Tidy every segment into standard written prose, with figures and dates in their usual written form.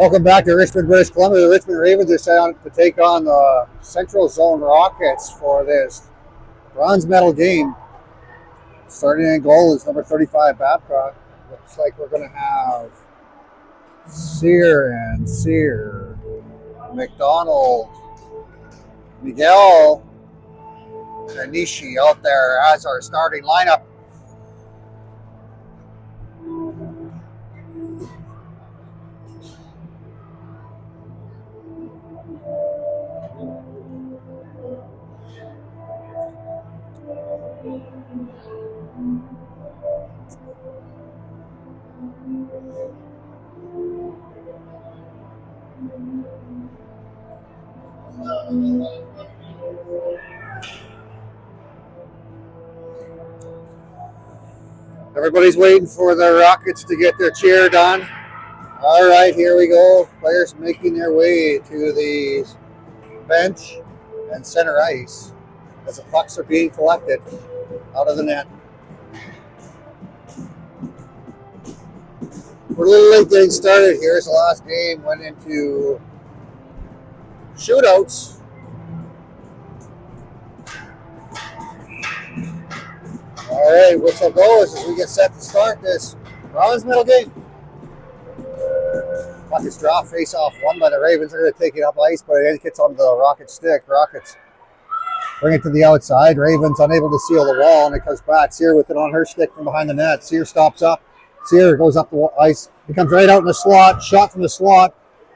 Welcome back to Richmond, British Columbia. The Richmond Ravens are set out to take on the Central Zone Rockets for this bronze medal game. Starting in goal is number 35, Babcock. Looks like we're going to have Sear, McDonald, Miguel, and Nishi out there as our starting lineup. Everybody's waiting for the Rockets to get their cheer done. All right, here we go. Players making their way to the bench and center ice as the pucks are being collected out of the net. We're a little late getting started here as the last game went into shootouts. All right, whistle goes as we get set to start this bronze medal game. Puck is dropped, face off won by the Ravens. They're going to take it up ice, but it gets onto the Rocket stick. Rockets bring it to the outside. Ravens unable to seal the wall, and it comes back. Sear with it on her stick from behind the net. Sear stops up. Sear goes up the ice. It comes right out in the slot. Shot from the slot.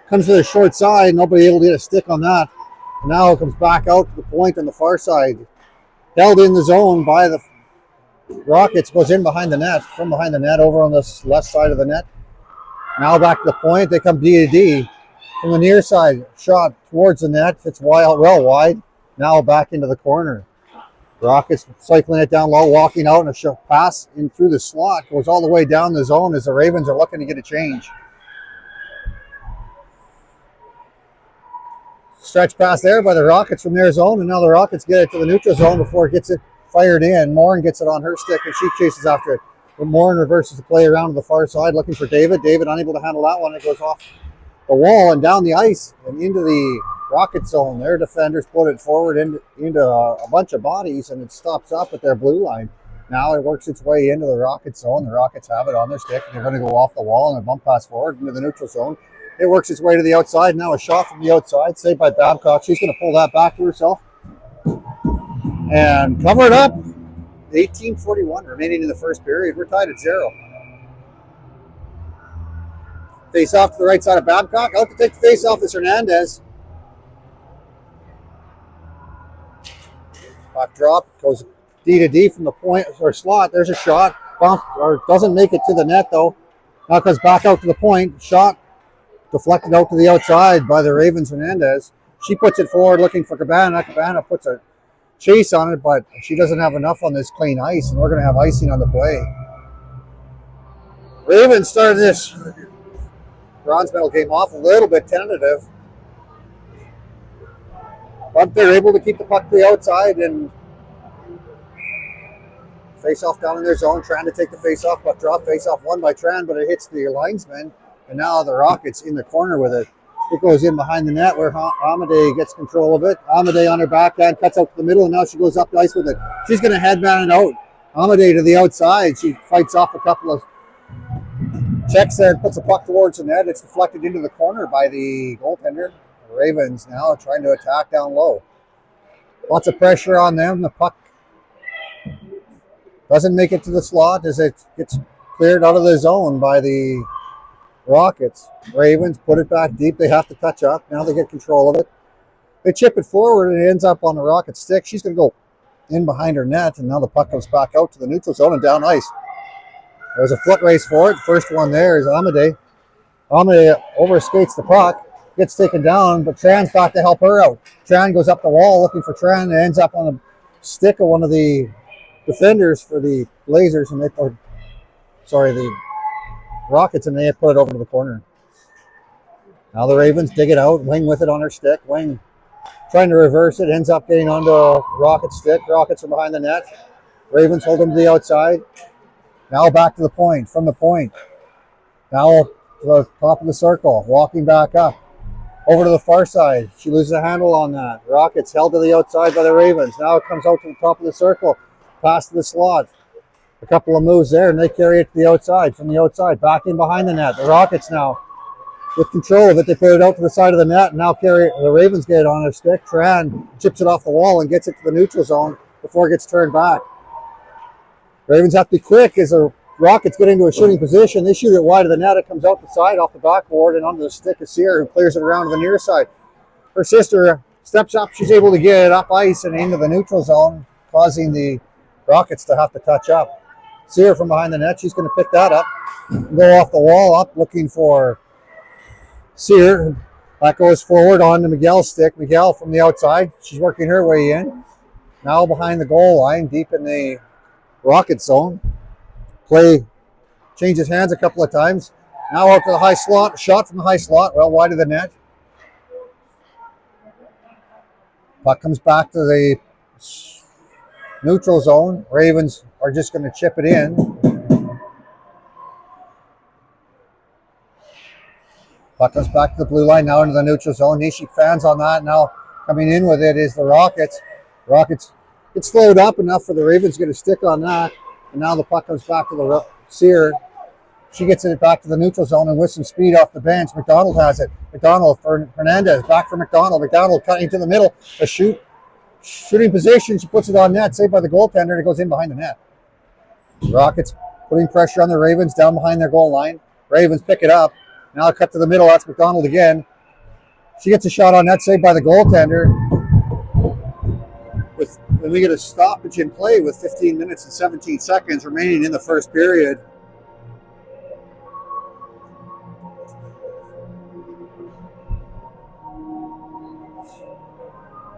Comes to the short side. Nobody able to get a stick on that. And now it comes back out to the point on the far side. Held in the zone by the Rockets. Goes in behind the net. From behind the net over on the left side of the net. Now back to the point. They come D to D. From the near side. Shot towards the net. It's well wide. Now back into the corner. Rockets cycling it down low, walking out, and a pass in through the slot. Goes all the way down the zone as the Ravens are looking to get a change. Stretch pass there by the Rockets from their zone, and now the Rockets get it to the neutral zone before it gets it fired in. Morin gets it on her stick, and she chases after it. But Morin reverses the play around to the far side, looking for David. David unable to handle that one. It goes off the wall and down the ice and into the Rocket zone. Their defenders put it forward into a bunch of bodies, and it stops up at their blue line. Now it works its way into the Rocket zone. The Rockets have it on their stick. They're going to go off the wall and a bump pass forward into the neutral zone. It works its way to the outside. Now a shot from the outside, saved by Babcock. She's going to pull that back to herself and cover it up. 18:41 remaining in the first period. We're tied at 0. Face off to the right side of Babcock. Out to take the face off is Hernandez. Puck drop, goes D to D from the point or slot. There's a shot. Bump or doesn't make it to the net though. Now comes back out to the point. Shot deflected out to the outside by the Ravens Hernandez. She puts it forward looking for Cabana. Cabana puts a chase on it, but she doesn't have enough on this clean ice, and we're going to have icing on the play. Ravens started this bronze medal game off a little bit tentative, but they're able to keep the puck to the outside and face off down in their zone, trying to take the face off, but drop face off won by Tran, but it hits the linesman, and now the Rockets in the corner with it. It goes in behind the net where Amadei gets control of it. Amadei on her backhand, cuts out to the middle, and now she goes up the ice with it. She's going to headband it out. Amadei to the outside. She fights off a couple of checks there and puts the puck towards the net. It's deflected into the corner by the goaltender. The Ravens now trying to attack down low. Lots of pressure on them. The puck doesn't make it to the slot as it gets cleared out of the zone by the Rockets. Ravens put it back deep. They have to touch up. Now they get control of it. They chip it forward and it ends up on the Rocket stick. She's going to go in behind her net, and now the puck comes back out to the neutral zone and down ice. There's a foot race for it. First one there is Amadei. Amadei overskates the puck, gets taken down, but Tran's back to help her out. Tran goes up the wall looking for Tran and ends up on the stick of one of the defenders for the Blazers, and the Rockets, and they put it over to the corner. Now the Ravens dig it out. Wing with it on her stick. Wing trying to reverse it. Ends up getting onto Rocket's stick. Rockets are behind the net. Ravens hold them to the outside. Now back to the point. From the point. Now to the top of the circle, walking back up. Over to the far side. She loses a handle on that. Rockets held to the outside by the Ravens. Now it comes out to the top of the circle, past the slot. A couple of moves there, and they carry it to the outside. From the outside, back in behind the net. The Rockets now, with control of it, they put it out to the side of the net, and now carry it. The Ravens get it on their stick. Tran chips it off the wall and gets it to the neutral zone before it gets turned back. Ravens have to be quick as the Rockets get into a shooting position. They shoot it wide of the net. It comes out the side off the backboard and onto the stick of Sear, who clears it around to the near side. Her sister steps up. She's able to get it up ice and into the neutral zone, causing the Rockets to have to touch up. Sear from behind the net. She's going to pick that up, go off the wall, up looking for Sear. That goes forward onto Miguel's stick. Miguel from the outside. She's working her way in. Now behind the goal line, deep in the Rocket zone. Play changes hands a couple of times. Now out to the high slot. Shot from the high slot, well wide of the net. Puck comes back to the neutral zone. Ravens are just going to chip it in. Puck comes back to the blue line, now into the neutral zone. Nishik fans on that. Now coming in with it is the Rockets. Rockets get slowed up enough for the Ravens to get a stick on that. And now the puck comes back to the Sear. She gets it back to the neutral zone, and with some speed off the bench, McDonald has it. McDonald for Hernandez, back for McDonald. McDonald cutting to the middle, a shooting position. She puts it on net, saved by the goaltender, and it goes in behind the net. Rockets putting pressure on the Ravens down behind their goal line. Ravens pick it up. Now cut to the middle. That's McDonald again. She gets a shot on net, saved by the goaltender. Then we get a stoppage in play with 15 minutes and 17 seconds remaining in the first period.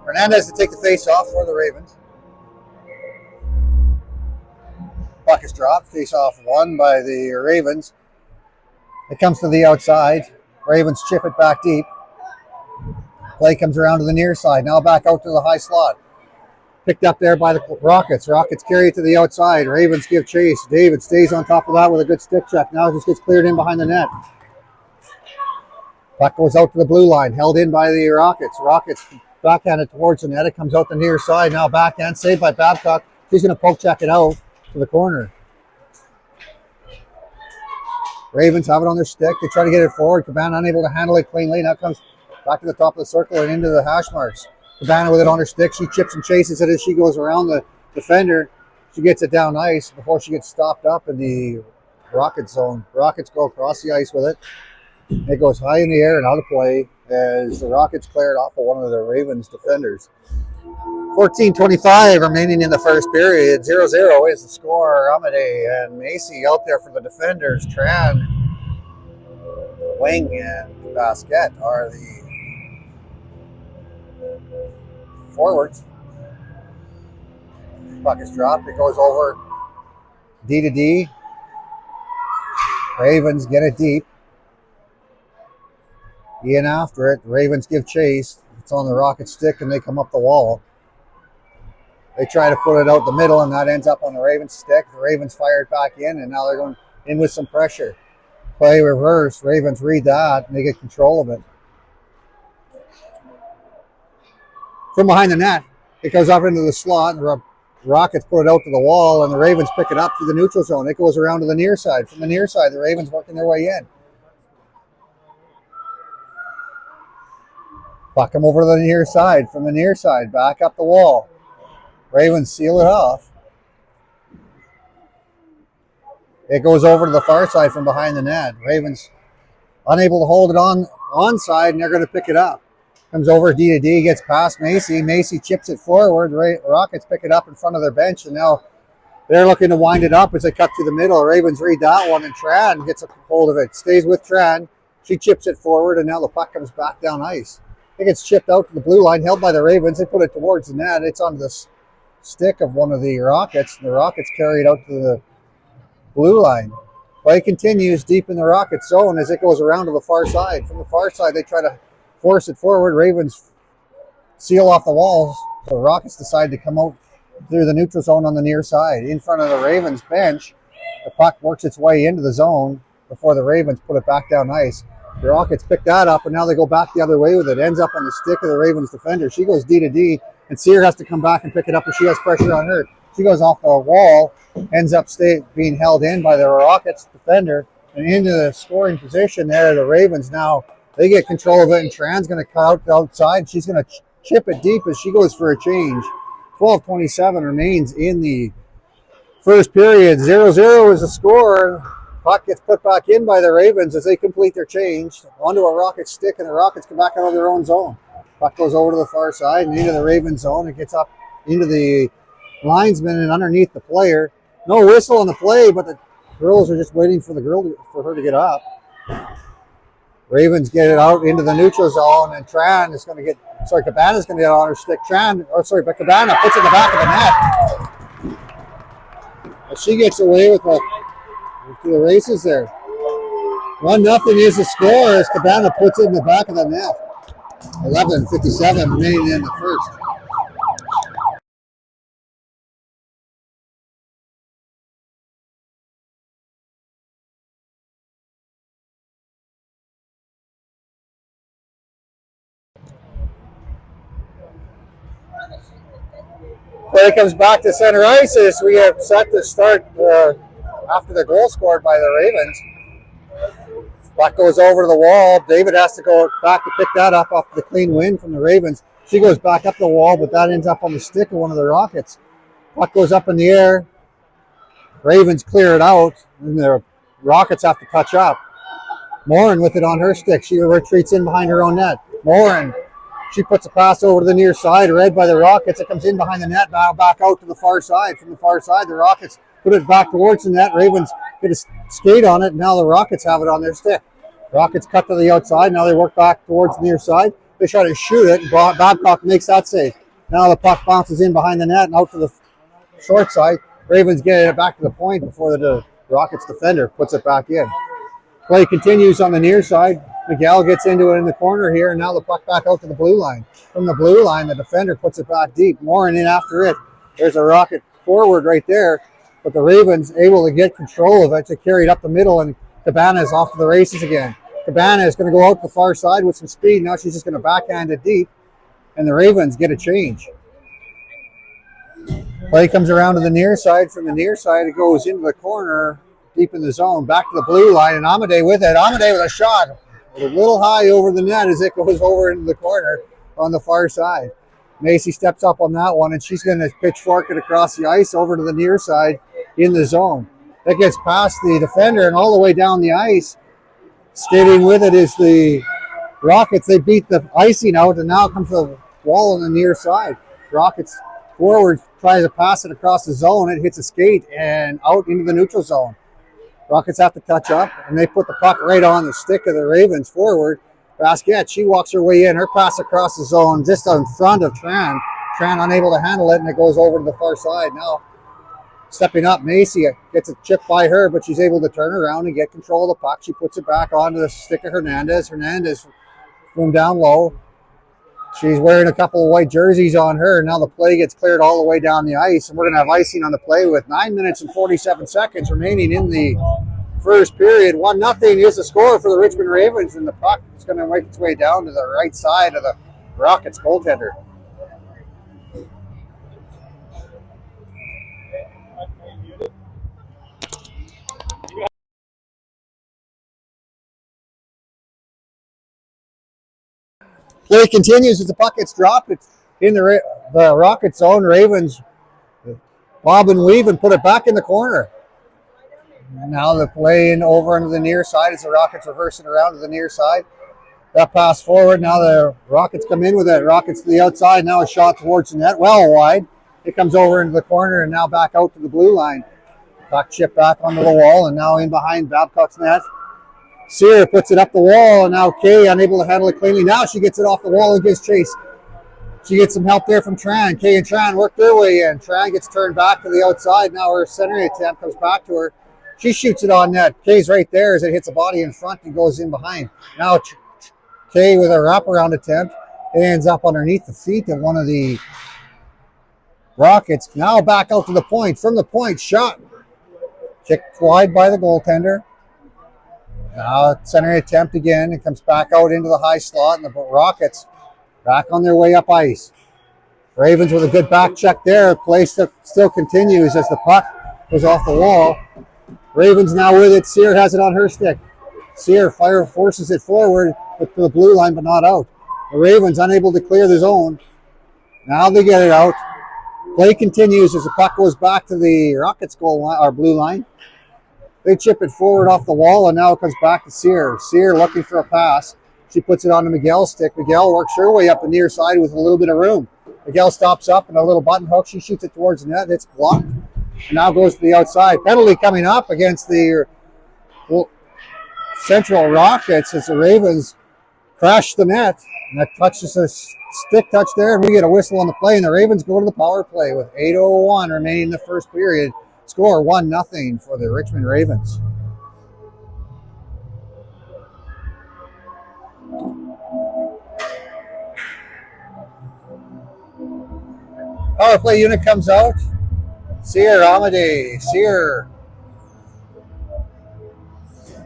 Hernandez to take the face off for the Ravens. Puck is dropped. Face off won by the Ravens. It comes to the outside. Ravens chip it back deep. Play comes around to the near side. Now back out to the high slot. Picked up there by the Rockets. Rockets carry it to the outside. Ravens give chase. David stays on top of that with a good stick check. Now it just gets cleared in behind the net. Puck goes out to the blue line. Held in by the Rockets. Rockets backhanded towards the net. It comes out the near side. Now backhand saved by Babcock. She's going to poke check it out to the corner. Ravens have it on their stick. They try to get it forward. Cabana unable to handle it cleanly. Now comes back to the top of the circle and into the hash marks. Cabana with it on her stick. She chips and chases it as she goes around the defender. She gets it down ice before she gets stopped up in the Rocket zone. Rockets go across the ice with it. It goes high in the air and out of play as the Rockets clear it off of one of the Ravens defenders. 14:25 remaining in the first period. 0-0 is the score. Amade and Macy out there for the defenders. Tran, Wing, and Basket are the forwards. Puck is dropped. It goes over D to D. Ravens get it deep. In after it. The Ravens give chase. It's on the Rocket stick and they come up the wall. They try to put it out the middle and that ends up on the Ravens stick. The Ravens fire it back in and now they're going in with some pressure. Play reverse. Ravens read that and they get control of it. From behind the net, it goes up into the slot. The Rockets put it out to the wall, and the Ravens pick it up to the neutral zone. It goes around to the near side. From the near side, the Ravens working their way in. Puck them over to the near side. From the near side, back up the wall. Ravens seal it off. It goes over to the far side from behind the net. Ravens unable to hold it onside, and they're going to pick it up. Comes over D to D, gets past Macy. Macy chips it forward. Rockets pick it up in front of their bench, and now they're looking to wind it up as they cut through the middle. Ravens read that one, and Tran gets a hold of it. Stays with Tran. She chips it forward, and now the puck comes back down ice. It gets chipped out to the blue line, held by the Ravens. They put it towards the net. It's on the stick of one of the Rockets. The Rockets carry it out to the blue line. Play continues deep in the Rocket zone as it goes around to the far side. From the far side, they try to force it forward. Ravens seal off the walls. So the Rockets decide to come out through the neutral zone on the near side. In front of the Ravens bench, the puck works its way into the zone. before the Ravens put it back down ice. The Rockets pick that up, and now they go back the other way with it. Ends up on the stick of the Ravens defender. She goes D to D, and Sear has to come back and pick it up, and she has pressure on her. She goes off the wall, ends up being held in by the Rockets defender, and into the scoring position there. The Ravens now, they get control of it, and Tran's going to cut out the outside. She's going to chip it deep as she goes for a change. 12:27 remains in the first period. 0-0 is the score. Puck gets put back in by the Ravens as they complete their change onto a Rocket stick, and the Rockets come back out of their own zone. Puck goes over to the far side and into the Ravens zone. It gets up into the linesman and underneath the player. No whistle on the play, but the girls are just waiting for her to get up. Ravens get it out into the neutral zone, and Cabana's going to get on her stick. Cabana puts it in the back of the net. But she gets away with it. To the races there. 1-0 is the score as Cabana puts it in the back of the net. 11:57 remaining in the first. Play comes back to center ice as we are set to start after the goal scored by the Ravens. Puck goes over to the wall. David has to go back to pick that up off the clean win from the Ravens. She goes back up the wall, but that ends up on the stick of one of the Rockets. Puck goes up in the air. Ravens clear it out, and the Rockets have to touch up. Morin with it on her stick. She retreats in behind her own net. Morin, she puts a pass over to the near side, read by the Rockets. It comes in behind the net, now back out to the far side. From the far side, the Rockets put it back towards the net. Ravens get a skate on it, and now the Rockets have it on their stick. Rockets cut to the outside. Now they work back towards the near side. They try to shoot it, and Babcock makes that save. Now the puck bounces in behind the net and out to the short side. Ravens get it back to the point before the Rockets defender puts it back in. Play continues on the near side. Miguel gets into it in the corner here, and now the puck back out to the blue line. From the blue line, the defender puts it back deep. Morin in after it. There's a Rocket forward right there, but the Ravens able to get control of it to carry it up the middle, and Cabana is off to the races again. Cabana is going to go out the far side with some speed. Now she's just going to backhand it deep, and the Ravens get a change. Play comes around to the near side. From the near side, it goes into the corner, deep in the zone, back to the blue line, and Amade with it. Amade with a shot, a little high over the net as it goes over into the corner on the far side. Macy steps up on that one, and she's going to pitchfork it across the ice over to the near side in the zone. That gets past the defender and all the way down the ice. Skating with it is the Rockets. They beat the icing out, and now comes the wall on the near side. Rockets forward tries to pass it across the zone. It hits a skate and out into the neutral zone. Rockets have to touch up, and they put the puck right on the stick of the Ravens forward. Basquette, she walks her way in. Her pass across the zone just in front of Tran. Tran unable to handle it, and it goes over to the far side. Now stepping up, Macy gets a chip by her, but she's able to turn around and get control of the puck. She puts it back onto the stick of Hernandez. Hernandez from down low. She's wearing a couple of white jerseys on her. Now the play gets cleared all the way down the ice, and we're going to have icing on the play with 9 minutes and 47 seconds remaining in the first period. 1-0 is the score for the Richmond Ravens, and the puck is going to make its way down to the right side of the Rockets goaltender. Play continues as the puck gets dropped. It's in the Rocket zone. Ravens bob and weave and put it back in the corner. Now the play in over into the near side as the Rockets reverse it around to the near side. That pass forward. Now the Rockets come in with it. Rockets to the outside. Now a shot towards the net. Well wide. It comes over into the corner and now back out to the blue line. Puck chip back onto the wall and now in behind Babcock's net. Sear puts it up the wall, and now Kay unable to handle it cleanly. Now she gets it off the wall and gives chase. She gets some help there from Tran. Kay and Tran work their way in. Tran gets turned back to the outside. Now her centering attempt comes back to her. She shoots it on net. Kay's right there as it hits a body in front and goes in behind. Now Kay with a wraparound attempt. It ends up underneath the feet of one of the Rockets. Now back out to the point. From the point, shot. Kicked wide by the goaltender. Now center attempt again. It comes back out into the high slot, and the Rockets back on their way up ice. Ravens with a good back check there. Play still continues as the puck goes off the wall. Ravens now with it. Sear has it on her stick. Sear forces it forward to the blue line, but not out. The Ravens unable to clear the zone. Now they get it out. Play continues as the puck goes back to the Rockets goal line, or blue line. They chip it forward off the wall, and now it comes back to Sear. Sear looking for a pass. She puts it on to Miguel's stick. Miguel works her way up the near side with a little bit of room. Miguel stops up and a little button hook. She shoots it towards the net. It's blocked. And now goes to the outside. Penalty coming up against the Central Rockets as the Ravens crash the net. And that touches a stick touch there, and we get a whistle on the play, and the Ravens go to the power play with 8:01 remaining in the first period. Score 1-0 for the Richmond Ravens. Power play unit comes out. Sear, Amade, Sear,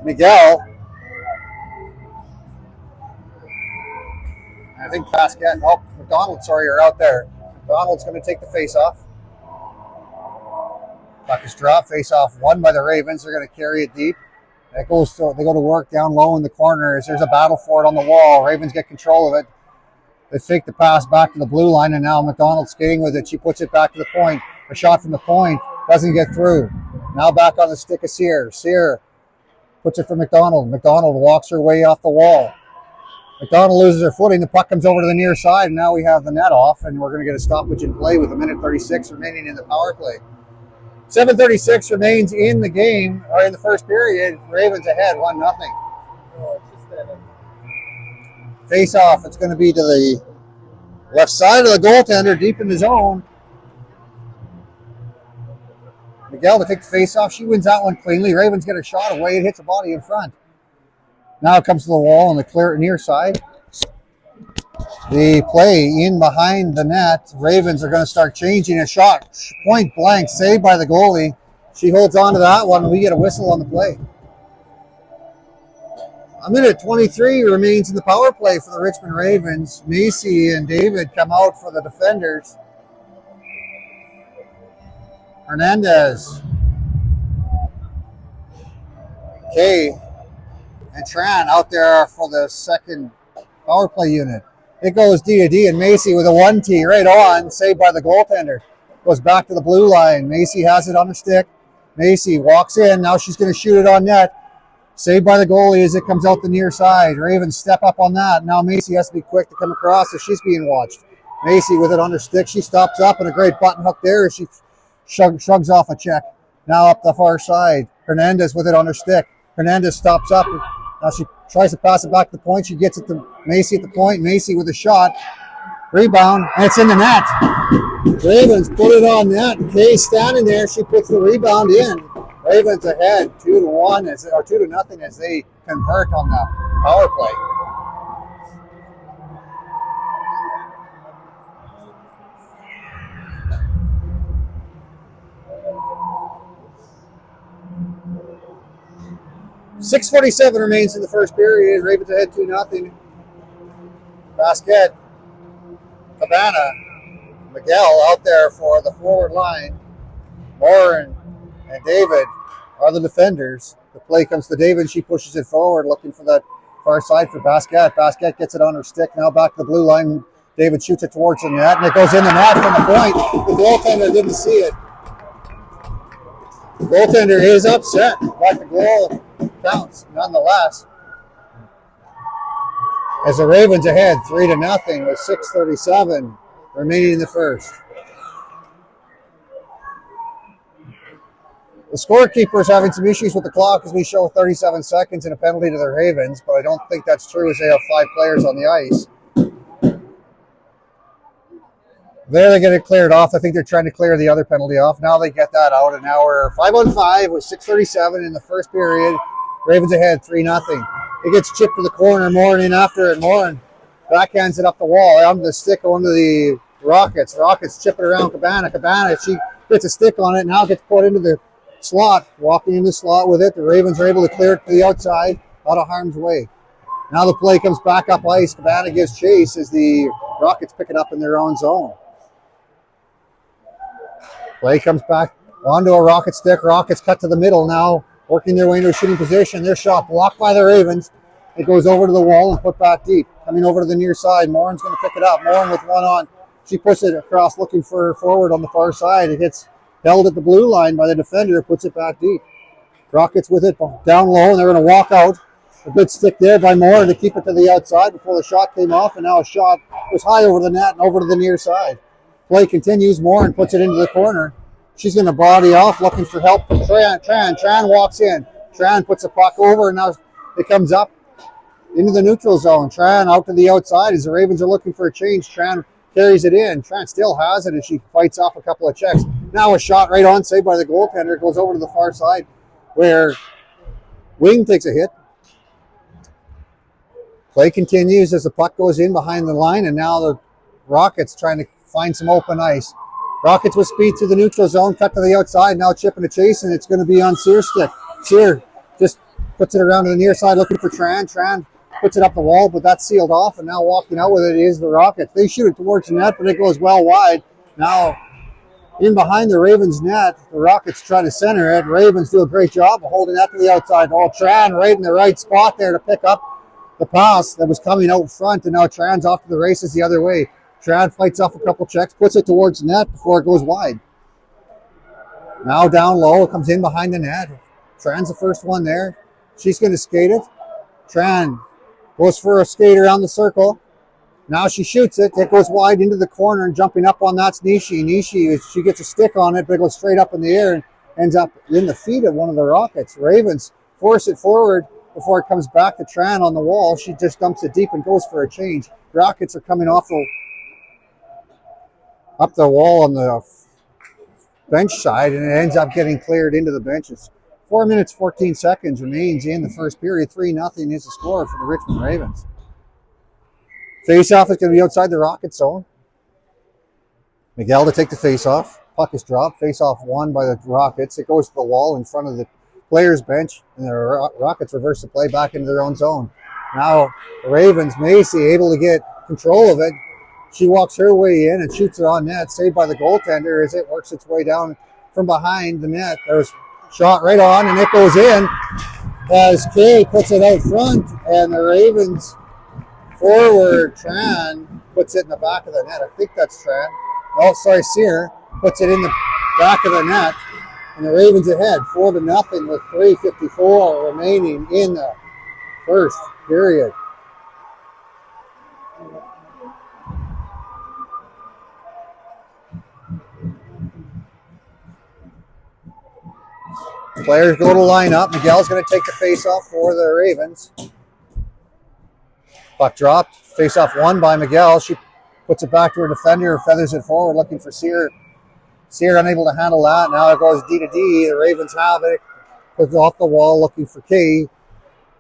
Miguel. I think Pascal, McDonald, sorry, are out there. McDonald's going to take the face off. Puck is dropped, face off won by the Ravens. They're going to carry it deep. They go to work down low in the corners. There's a battle for it on the wall. Ravens get control of it. They fake the pass back to the blue line, and now McDonald skating with it. She puts it back to the point. A shot from the point doesn't get through. Now back on the stick of Sear. Sear puts it for McDonald. McDonald walks her way off the wall. McDonald loses her footing. The puck comes over to the near side, and now we have the net off, and we're going to get a stoppage in play with 1:36 remaining in the power play. 7:36 remains in the game, or in the first period. Ravens ahead, 1-0. Face off. It's going to be to the left side of the goaltender, deep in the zone. Miguel to take the face off. She wins that one cleanly. Ravens get a shot away. It hits a body in front. Now it comes to the wall on the clear near side. The play in behind the net. Ravens are going to start changing a shot. Point blank, saved by the goalie. She holds on to that one, and we get a whistle on the play. 1:23 remains in the power play for the Richmond Ravens. Macy and David come out for the defenders. Hernandez, Kay, and Tran out there for the second power play unit. It goes D-to-D, and Macy with a 1-T right on, saved by the goaltender. Goes back to the blue line. Macy has it on her stick. Macy walks in. Now she's going to shoot it on net. Saved by the goalie as it comes out the near side. Ravens step up on that. Now Macy has to be quick to come across as she's being watched. Macy with it on her stick. She stops up, and a great button hook there as she shrugs off a check. Now up the far side. Hernandez with it on her stick. Hernandez stops up. Now she tries to pass it back to the point. She gets it to Macy at the point. Macy with a shot. Rebound, and it's in the net. Ravens put it on net. Kay's standing there. She puts the rebound in. Ravens ahead 2-1 or 2-0 as they convert on the power play. .6:47 remains in the first period. Ravens ahead 2-0. Basket, Cabana, Miguel out there for the forward line. Morin and David are the defenders. The play comes to David. She pushes it forward, looking for that far side for Basket. Basket gets it on her stick. Now back to the blue line. David shoots it towards the net, and it goes in the net from the point. The goaltender didn't see it. The goaltender is upset, but the goal counts nonetheless. As the Ravens ahead 3-0 with 6:37 remaining in the first. The scorekeeper is having some issues with the clock as we show 37 seconds and a penalty to the Ravens, but I don't think that's true as they have 5 players on the ice. There they get it cleared off. I think they're trying to clear the other penalty off. Now they get that out, and now we're 5-on-5 with 6:37 in the first period. Ravens ahead 3-0. It gets chipped to the corner. Morin in after it. Morin backhands it up the wall onto the stick onto the Rockets. Rockets chip it around Cabana. Cabana, she gets a stick on it. Now it gets put into the slot. Walking in the slot with it. The Ravens are able to clear it to the outside. out of harm's way. Now the play comes back up ice. Cabana gives chase as the Rockets pick it up in their own zone. Play comes back onto a Rocket stick. Rockets cut to the middle now, working their way into a shooting position. Their shot blocked by the Ravens. It goes over to the wall and put back deep. Coming over to the near side. Morin's going to pick it up. Morin with one on. She puts it across looking for forward on the far side. It gets held at the blue line by the defender. Puts it back deep. Rockets with it down low, and they're going to walk out. A good stick there by Morin to keep it to the outside before the shot came off, and now a shot was high over the net and over to the near side. Play continues. Morin puts it into the corner. She's going to body off, looking for help from Tran. Tran walks in. Tran puts the puck over, and now it comes up into the neutral zone. Tran out to the outside as the Ravens are looking for a change. Tran carries it in. Tran still has it as she fights off a couple of checks. Now a shot right on, saved by the goaltender. It goes over to the far side where Wing takes a hit. Play continues as the puck goes in behind the line, and now the Rockets trying to find some open ice. Rockets with speed through the neutral zone, cut to the outside, now chipping a chase, and it's going to be on Sear's stick. Sear just puts it around to the near side looking for Tran. Tran puts it up the wall, but that's sealed off, and now walking out with it is the Rockets. They shoot it towards the net, but it goes well wide. Now in behind the Ravens net, the Rockets try to center it. Ravens do a great job of holding that to the outside. Oh, Tran right in the right spot there to pick up the pass that was coming out front, and now Tran's off to the races the other way. Tran fights off a couple checks, puts it towards the net before it goes wide. Now down low, it comes in behind the net. Tran's the first one there. She's going to skate it. Tran goes for a skate around the circle. Now she shoots it. It goes wide into the corner, and jumping up on that's Nishi. Nishi, she gets a stick on it, but it goes straight up in the air and ends up in the feet of one of the Rockets. Ravens force it forward. Before it comes back to Tran on the wall, she just dumps it deep and goes for a change. Rockets are coming off up the wall on the bench side, and it ends up getting cleared into the benches. 4 minutes, 14 seconds remains in the first period. 3-0 is the score for the Richmond Ravens. Face-off is going to be outside the Rocket zone. Miguel to take the face-off. Puck is dropped. Face-off won by the Rockets. It goes to the wall in front of the players' bench, and the Rockets reverse the play back into their own zone. Now the Ravens, Macy able to get control of it. She walks her way in and shoots it on net, saved by the goaltender as it works its way down from behind the net. There's a shot right on, and it goes in as Kay puts it out front, and the Ravens forward, Tran, puts it in the back of the net. I think that's Tran. Oh, sorry, Sear puts it in the back of the net. And the Ravens ahead 4-0 with 3:54 remaining in the first period. Players go to line up. Miguel's going to take the face-off for the Ravens. Puck dropped. Face-off won by Miguel. She puts it back to her defender, feathers it forward, looking for Sear. Sear unable to handle that. Now it goes D to D. The Ravens have it. Puts it off the wall looking for Kay.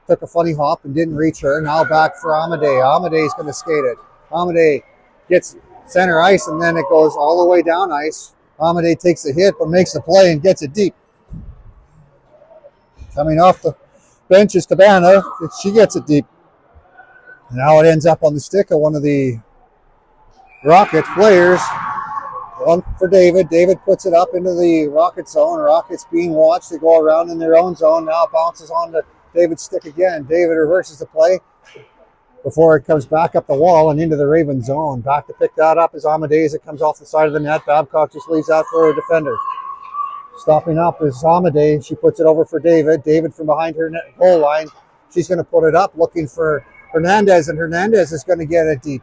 Took a funny hop and didn't reach her. Now back for Amadei. Amadei's going to skate it. Amadei gets center ice, and then it goes all the way down ice. Amadei takes the hit but makes the play and gets it deep. Coming off the bench is Cabana. She gets it deep. Now it ends up on the stick of one of the Rockets players. One for David. David puts it up into the Rocket zone. Rockets being watched. They go around in their own zone. Now it bounces onto David's stick again. David reverses the play before it comes back up the wall and into the Raven zone. Back to pick that up is Amadei as it comes off the side of the net. Babcock just leaves that for a defender. Stopping up is Amadei. She puts it over for David. David from behind her net goal line. She's going to put it up looking for Hernandez, and Hernandez is going to get it deep.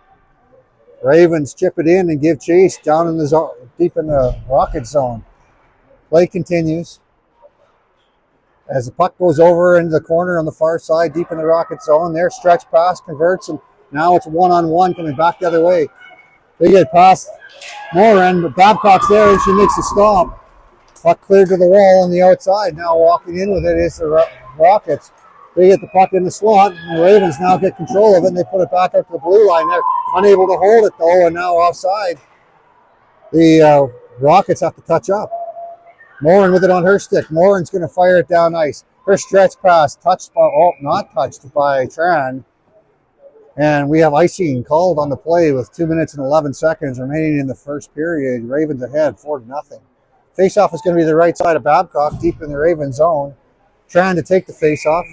Ravens chip it in and give chase down in the zone, deep in the Rocket zone. Play continues as the puck goes over into the corner on the far side, deep in the Rocket zone. Their stretch pass converts, and now it's one-on-one coming back the other way. They get past Morin, but Babcock's there and she makes a stop. Puck cleared to the wall on the outside. Now walking in with it is the Rockets. They get the puck in the slot, and the Ravens now get control of it, and they put it back up to the blue line. They're unable to hold it, though, and now offside. The Rockets have to touch up. Morin with it on her stick. Morin's going to fire it down ice. Her stretch pass touched by, oh, not touched by Tran. And we have icing called on the play with 2 minutes and 11 seconds remaining in the first period. Ravens ahead 4-0. Face-off is going to be the right side of Babcock, deep in the Raven zone. Trying to take the face-off.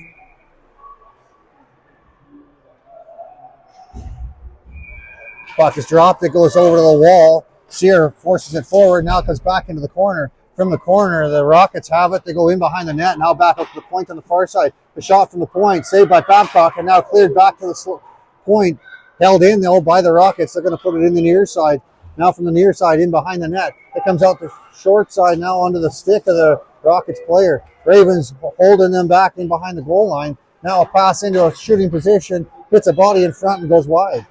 Puck is dropped. It goes over to the wall. Sear forces it forward. Now it comes back into the corner. From the corner, the Rockets have it. They go in behind the net. Now back up to the point on the far side. The shot from the point, saved by Babcock, and now cleared back to the point. Held in, though, by the Rockets. They're going to put it in the near side. Now from the near side, in behind the net. It comes out the short side now onto the stick of the Rockets player. Ravens holding them back in behind the goal line. Now a pass into a shooting position. Hits a body in front and goes wide.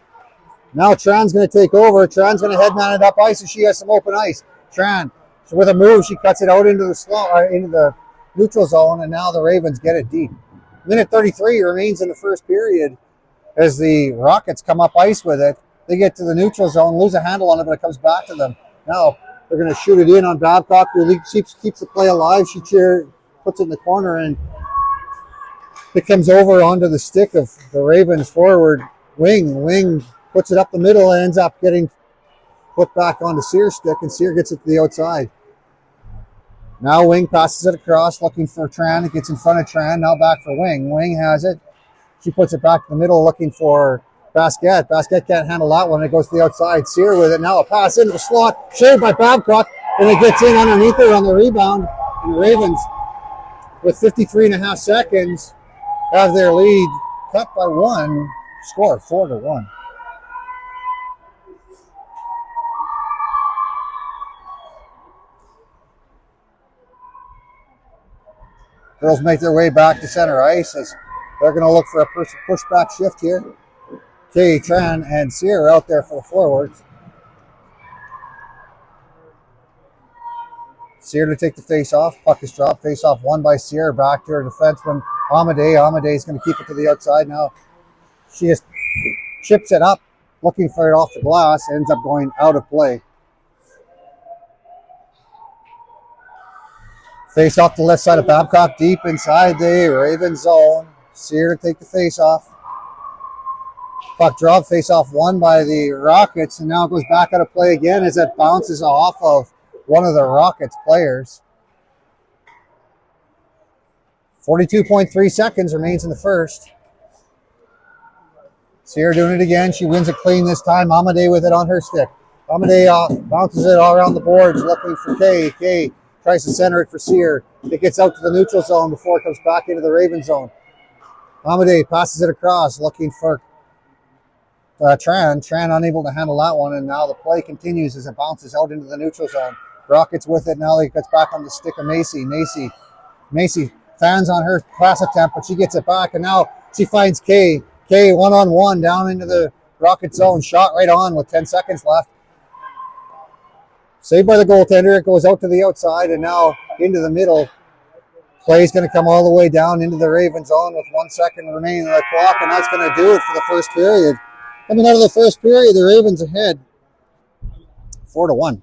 Now Tran's going to take over. Tran's going to headman it up ice, and she has some open ice. Tran, so with a move, she cuts it out into the neutral zone, and now the Ravens get it deep. Minute 33 remains in the first period as the Rockets come up ice with it. They get to the neutral zone, lose a handle on it, but it comes back to them. Now they're going to shoot it in on Babcock, who keeps the play alive. She puts it in the corner, and it comes over onto the stick of the Ravens forward wing. Wing puts it up the middle and ends up getting put back onto Sear's stick, and Sear gets it to the outside. Now Wing passes it across, looking for Tran. It gets in front of Tran. Now back for Wing. Wing has it. She puts it back in the middle, looking for Basquette. Basquette can't handle that one. It goes to the outside. Sear with it. Now a pass into the slot, shaved by Babcock, and it gets in underneath her on the rebound. And the Ravens, with 53.5 seconds, have their lead cut by one. Score 4-1. Girls make their way back to center ice as they're going to look for a push-back shift here. Kay, Tran, and Sear out there for the forwards. Sear to take the face-off. Puck is dropped. Face-off won by Sear. Back to her defenseman, Amadei. Amadei is going to keep it to the outside now. She just chips it up, looking for it off the glass. Ends up going out of play. Face off the left side of Babcock, deep inside the Raven zone. Sear to take the face off. Puck drop, face off won by the Rockets, and now it goes back out of play again as it bounces off of one of the Rockets players. 42.3 seconds remains in the first. Sear doing it again. She wins it clean this time. Amadei with it on her stick. Amadei bounces it all around the boards, looking for Kay. Kay tries to center it for Sear. It gets out to the neutral zone before it comes back into the Raven zone. Amadei passes it across, looking for Tran. Tran unable to handle that one, and now the play continues as it bounces out into the neutral zone. Rockets with it. Now it gets back on the stick of Macy. Macy fans on her pass attempt, but she gets it back, and now she finds Kay. Kay one-on-one down into the Rocket zone. Shot right on with 10 seconds left. Saved by the goaltender. It goes out to the outside and now into the middle. Play's going to come all the way down into the Raven zone with 1 second remaining on the clock, and that's going to do it for the first period. Coming out of the first period, the Ravens ahead 4-1.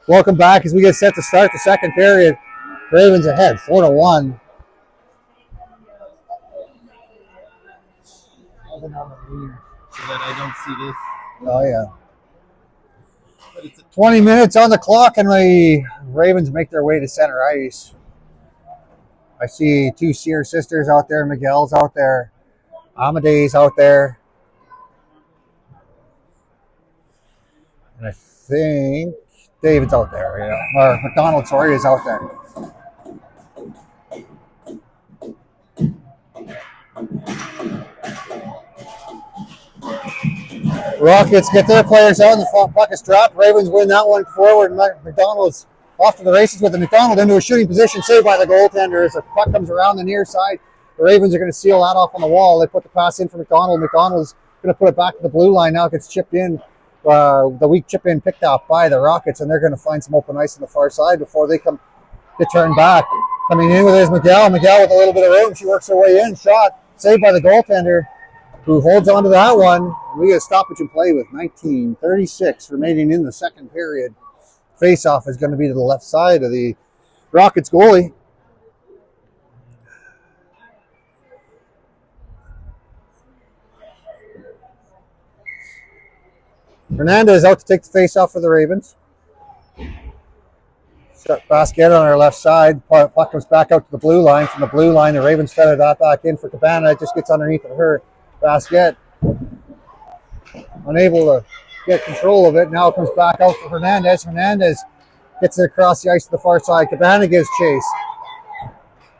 Welcome back as we get set to start the second period. Ravens ahead, 4-1. So that I don't see this. Oh, yeah. 20 minutes on the clock, and the Ravens make their way to center ice. I see two Sear sisters out there. Miguel's out there. Amade's out there. And I think David's out there. Yeah. Or McDonald, sorry, is out there. Rockets get their players out, and the puck is dropped. Ravens win that one forward. McDonald's off to the races with the McDonald into a shooting position, saved by the goaltender as the puck comes around the near side. The Ravens are going to seal that off on the wall. They put the pass in for McDonald. McDonald's going to put it back to the blue line. Now it gets chipped in. The weak chip in picked out by the Rockets, and they're going to find some open ice on the far side before they come to turn back. Coming in with is Miguel. Miguel with a little bit of room. She works her way in. Shot saved by the goaltender, who holds on to that one. We get a stoppage and play with 19:36 remaining in the second period. Face-off is going to be to the left side of the Rockets goalie. Hernandez out to take the face-off for the Ravens. Shot basket on our left side. Puck comes back out to the blue line. From the blue line, the Ravens feather that back in for Cabana. It just gets underneath of her basket. Unable to get control of it. Now it comes back out for Hernandez. Hernandez gets it across the ice to the far side. Cabana gives chase.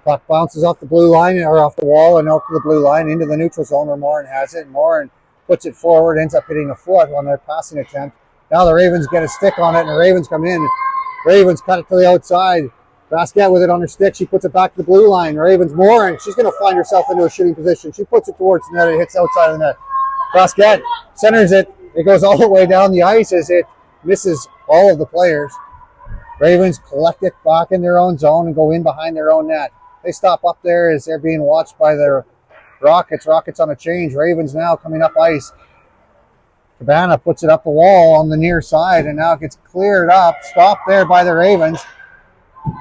Puck bounces off the blue line or off the wall and out to the blue line into the neutral zone where Morin has it. Morin puts it forward, ends up hitting a foot on their passing attempt. Now the Ravens get a stick on it, and the Ravens come in. Ravens cut it to the outside. Basket with it on her stick. She puts it back to the blue line. Ravens Morin. She's going to find herself into a shooting position. She puts it towards the net. It hits outside of the net. Basket centers it. It goes all the way down the ice as it misses all of the players. Ravens collect it back in their own zone and go in behind their own net. They stop up there as they're being watched by the Rockets. Rockets on a change. Ravens now coming up ice. Cabana puts it up the wall on the near side, and now it gets cleared up. Stopped there by the Ravens.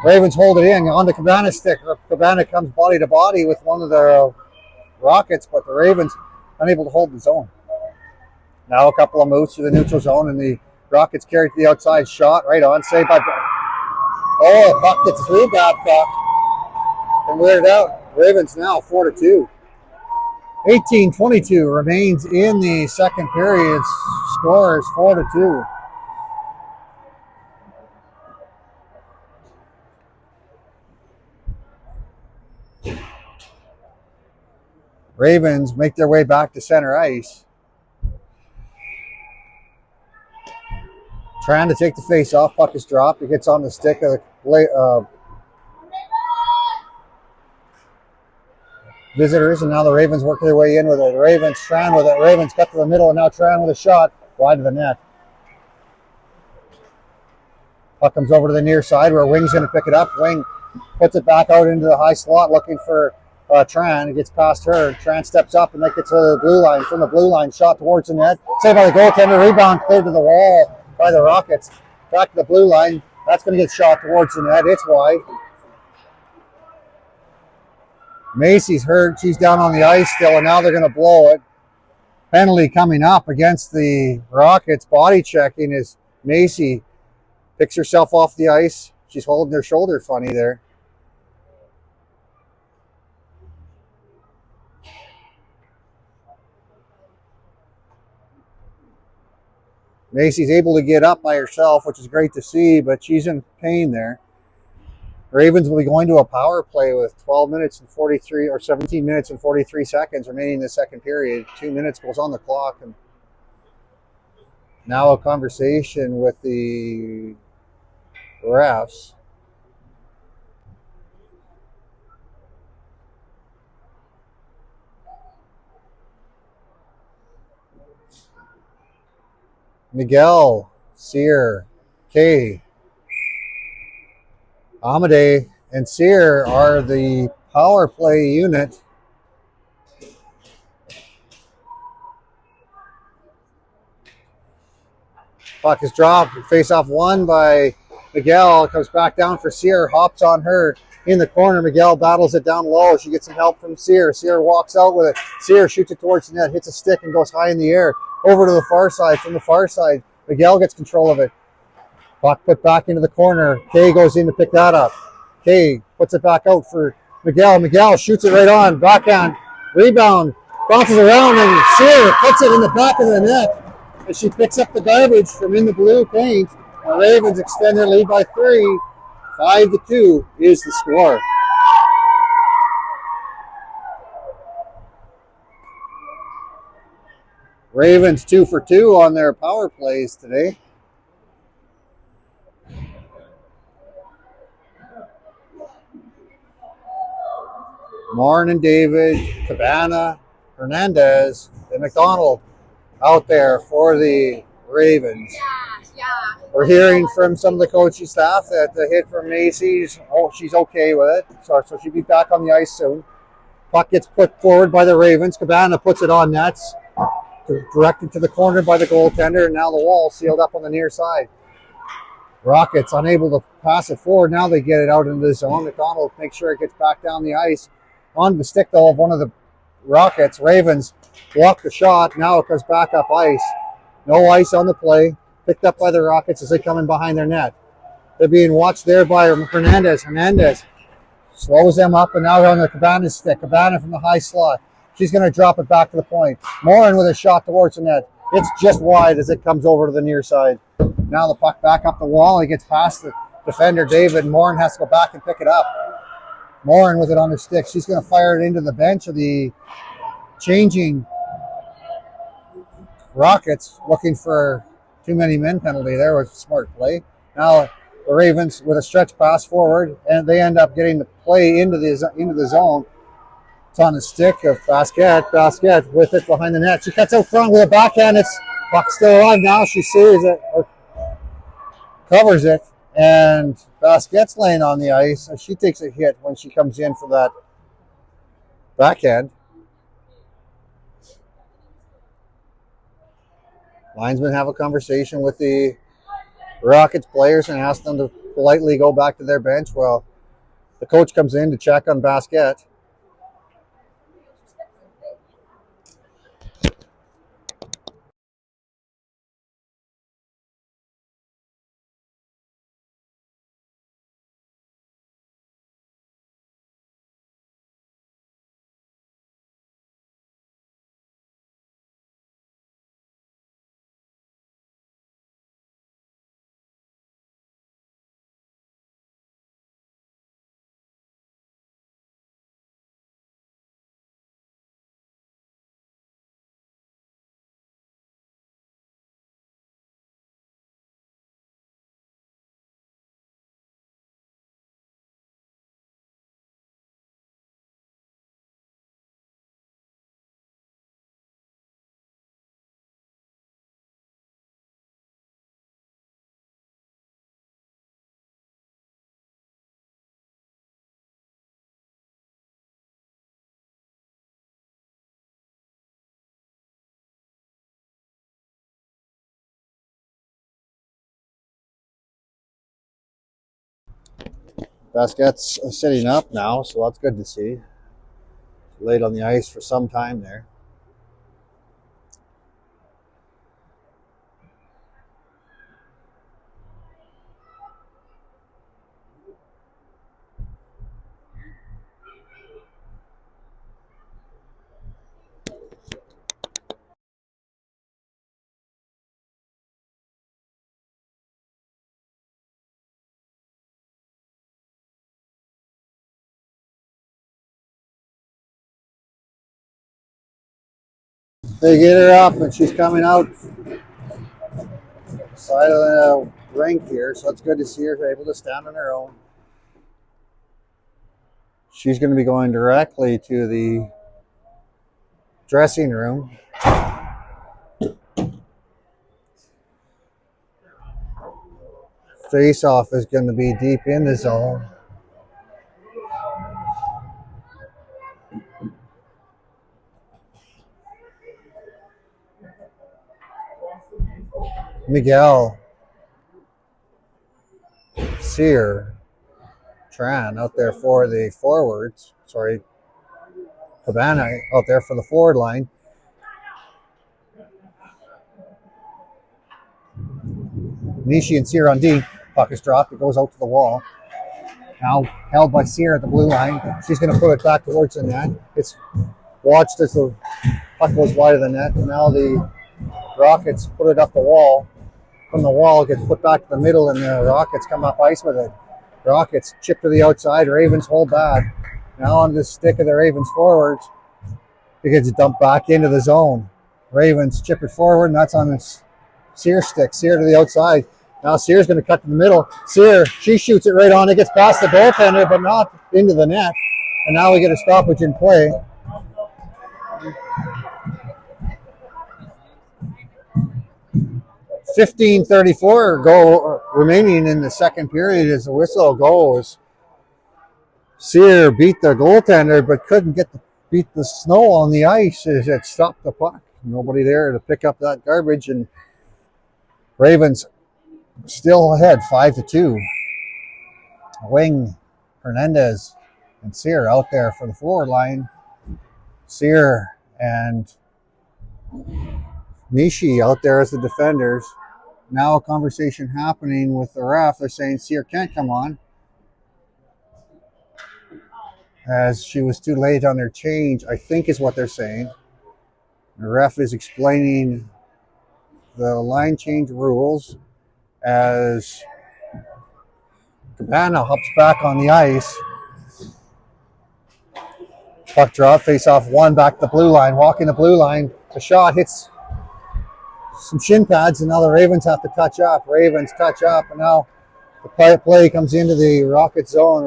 Ravens hold it in on the Cabana stick. Cabana comes body to body with one of the Rockets, but the Ravens unable to hold the zone. Now a couple of moves to the neutral zone, and the Rockets carry to the outside. Shot right on, saved by... Oh, puck gets through bad puck and weared out. Ravens now 4-2. 18:22 remains in the second period. Score is 4-2. Ravens make their way back to center ice. Trying to take the face off. Puck is dropped. It gets on the stick of the visitors, and now the Ravens work their way in with it. The Ravens, Tran with it. Ravens cut to the middle, and now Tran with a shot wide of the net. Puck comes over to the near side where Wing's going to pick it up. Wing puts it back out into the high slot looking for Tran. It gets past her. Tran steps up, and that gets to the blue line. From the blue line, shot towards the net. Saved by the goaltender. Rebound cleared to the wall by the Rockets. Back to the blue line. That's going to get shot towards the net. It's wide. Macy's hurt. She's down on the ice still, and now they're going to blow it. Penalty coming up against the Rockets. Body checking as Macy picks herself off the ice. She's holding her shoulder funny there. Macy's able to get up by herself, which is great to see, but she's in pain there. Ravens will be going to a power play with 12 minutes and 43 or 17 minutes and 43 seconds remaining in the second period. 2 minutes goes on the clock, and now a conversation with the refs. Miguel, Sear, Kay, Amade, and Sear are the power play unit. Puck is dropped. Face off won by Miguel comes back down for Sear, hops on her in the corner. Miguel battles it down low. She gets some help from Sear. Sear walks out with it. Sear shoots it towards the net, hits a stick and goes high in the air. Over to the far side. From the far side, Miguel gets control of it. Puck put back into the corner. Kay goes in to pick that up. Kay puts it back out for Miguel. Miguel shoots it right on. Backhand. Rebound. Bounces around and Sear puts it in the back of the net as she picks up the garbage from in the blue paint. The Ravens extend their lead by 3. 5-2 is the score. Ravens 2 for 2 on their power plays today. Morin and David, Cabana, Hernandez, and McDonald out there for the Ravens. We're hearing from some of the coaching staff that the hit from Macy's, she's okay with it. So she'll be back on the ice soon. Puck gets put forward by the Ravens. Cabana puts it on nets. Directed to the corner by the goaltender. And now the wall sealed up on the near side. Rockets unable to pass it forward. Now they get it out into the zone. McDonald makes sure it gets back down the ice. On the stick, though, of one of the Rockets. Ravens block the shot. Now it goes back up ice. No ice on the play. Picked up by the Rockets as they come in behind their net. They're being watched there by Hernandez. Hernandez slows them up, and now on the Cabana's stick. Cabana from the high slot. She's going to drop it back to the point. Morin with a shot towards the net. It's just wide as it comes over to the near side. Now the puck back up the wall. It gets past the defender, David. Morin has to go back and pick it up. Morin with it on her stick. She's going to fire it into the bench of the changing Rockets, looking for too many men penalty. There was a smart play. Now the Ravens with a stretch pass forward, and they end up getting the play into the zone. It's on the stick of Basquet. Basquet with it behind the net. She cuts out front with a backhand. It's puck still alive now. She saves it or covers it, and Basquet's laying on the ice. She takes a hit when she comes in for that backhand. Linesmen have a conversation with the Rockets players and ask them to politely go back to their bench. Well, the coach comes in to check on Basquet. Basquet's sitting up now, so that's good to see. Laid on the ice for some time there. They get her up, and she's coming out side of the rink here, so it's good to see her able to stand on her own. She's going to be going directly to the dressing room. Face-off is going to be deep in the zone. Miguel Sear. Tran out there for the forwards. Sorry. Cabana out there for the forward line. Nishi and Sear on D. Puck is dropped. It goes out to the wall. Now held by Sear at the blue line. She's going to put it back towards the net. It's watched as the puck goes wide of the net. And now the Rockets put it up the wall. From the wall, it gets put back to the middle, and the Rockets come up ice with it. Rockets chip to the outside. Ravens hold back. Now on the stick of the Ravens forwards, it gets dumped back into the zone. Ravens chip it forward, and that's on the Sear stick. Sear to the outside. Now Sear's going to cut to the middle. Sear, she shoots it right on. It gets past the goaltender, but not into the net. And now we get a stoppage in play. .15:34 goal remaining in the second period as the whistle goes. Sear beat the goaltender, but couldn't beat the snow on the ice as it stopped the puck. Nobody there to pick up that garbage, and Ravens still ahead 5-2. Wing, Hernandez, and Sear out there for the forward line. Sear and Nishi out there as the defenders. Now a conversation happening with the ref. They're saying Sear can't come on as she was too late on their change, I think is what they're saying. The ref is explaining the line change rules as Cabana hops back on the ice. Puck drop, face off one, back to the blue line, walking the blue line. The shot hits some shin pads, and now the Ravens have to touch up. Ravens touch up, and now the play comes into the Rocket zone.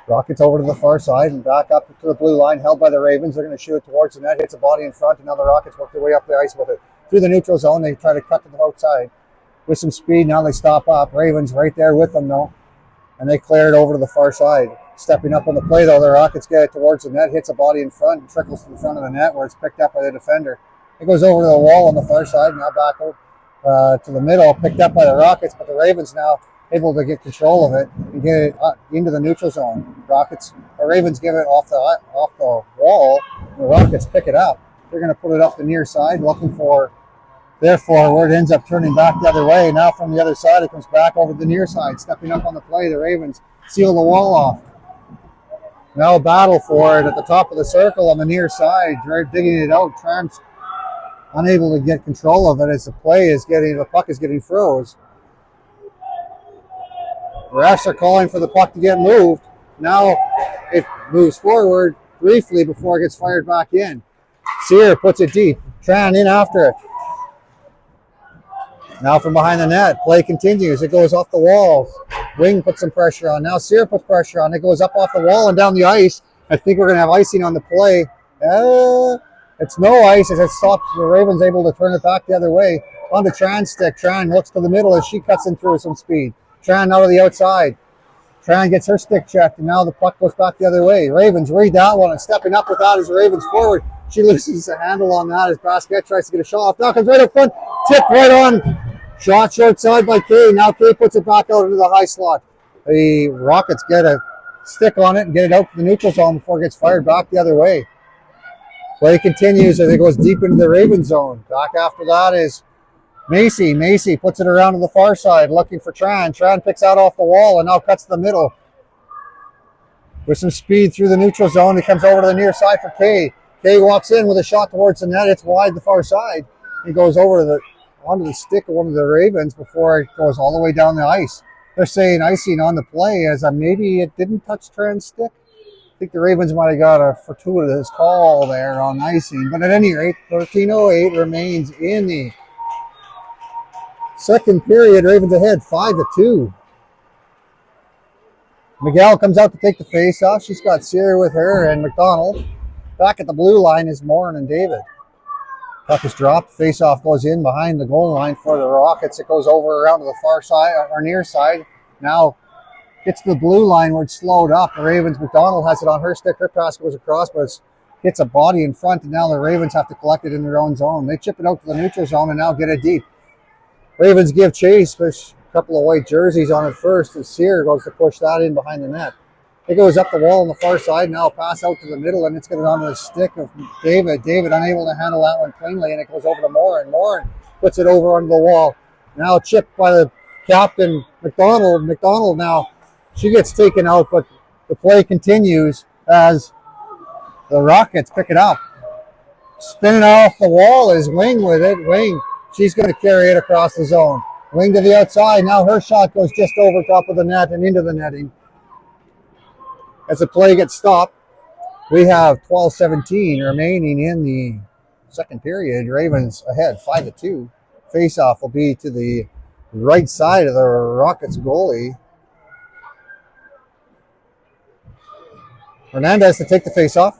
Rockets over to the far side and back up to the blue line, held by the Ravens. They're going to shoot it towards the net, hits a body in front, and now the Rockets work their way up the ice with it. Through the neutral zone, they try to cut to the outside with some speed. Now they stop up. Ravens right there with them, though, and they clear it over to the far side. Stepping up on the play, though, the Rockets get it towards the net, hits a body in front, and trickles to the front of the net where it's picked up by the defender. It goes over to the wall on the far side, now back out to the middle, picked up by the Rockets, but the Ravens now able to get control of it and get it into the neutral zone. Ravens give it off the wall. The Rockets pick it up. They're going to put it up the near side, looking for their forward. Ends up turning back the other way. Now from the other side, it comes back over the near side. Stepping up on the play, the Ravens seal the wall off. Now a battle for it at the top of the circle on the near side. Digging it out. Tran's unable to get control of it as the puck is getting froze. The refs are calling for the puck to get moved. Now it moves forward briefly before it gets fired back in. Sear puts it deep. Tran in after it. Now from behind the net, play continues. It goes off the wall. Wing puts some pressure on. Now Sear puts pressure on. It goes up off the wall and down the ice. I think we're going to have icing on the play. It's no ice as it stops. The Ravens able to turn it back the other way. On the Tran's stick. Tran looks to the middle as she cuts in through some speed. Tran now to the outside. Tran gets her stick checked, and now the puck goes back the other way. Ravens read that one, and stepping up with that is the Ravens forward. She loses the handle on that as Basquet tries to get a shot off. Now comes right up front. Tip right on. Shot short side by Kay. Now Kay puts it back out into the high slot. The Rockets get a stick on it and get it out to the neutral zone before it gets fired back the other way. Play continues as it goes deep into the Ravens zone. Back after that is Macy. Macy puts it around to the far side looking for Tran. Tran picks out off the wall and now cuts the middle. With some speed through the neutral zone, he comes over to the near side for Kay. Kay walks in with a shot towards the net. It's wide the far side. He goes over onto the stick of one of the Ravens before it goes all the way down the ice. They're saying icing on the play as maybe it didn't touch Tran's stick. I think the Ravens might have got a fortuitous call there on icing. But at any rate, 13:08 remains in the second period. Ravens ahead 5-2. Miguel comes out to take the face off. She's got Sear with her and McDonald. Back at the blue line is Morin and David. Puck is dropped. Face-off goes in behind the goal line for the Rockets. It goes over around to the far side, or near side. Now gets to the blue line where it's slowed up. The Ravens, McDonald has it on her stick. Her pass goes across, but it hits a body in front, and now the Ravens have to collect it in their own zone. They chip it out to the neutral zone and now get it deep. Ravens give chase, but couple of white jerseys on it first, and Sear goes to push that in behind the net. It goes up the wall on the far side, now pass out to the middle, and it's going onto the stick of David. David unable to handle that one cleanly, and it goes over to Morin. Morin puts it over onto the wall. Now chipped by the captain, McDonald. McDonald now, she gets taken out, but the play continues as the Rockets pick it up. Spinning off the wall is Wing with it. Wing, she's going to carry it across the zone. Wing to the outside. Now her shot goes just over top of the net and into the netting. As the play gets stopped, we have 12:17 remaining in the second period. Ravens ahead 5-2. Face-off will be to the right side of the Rockets goalie. Hernandez to take the face-off.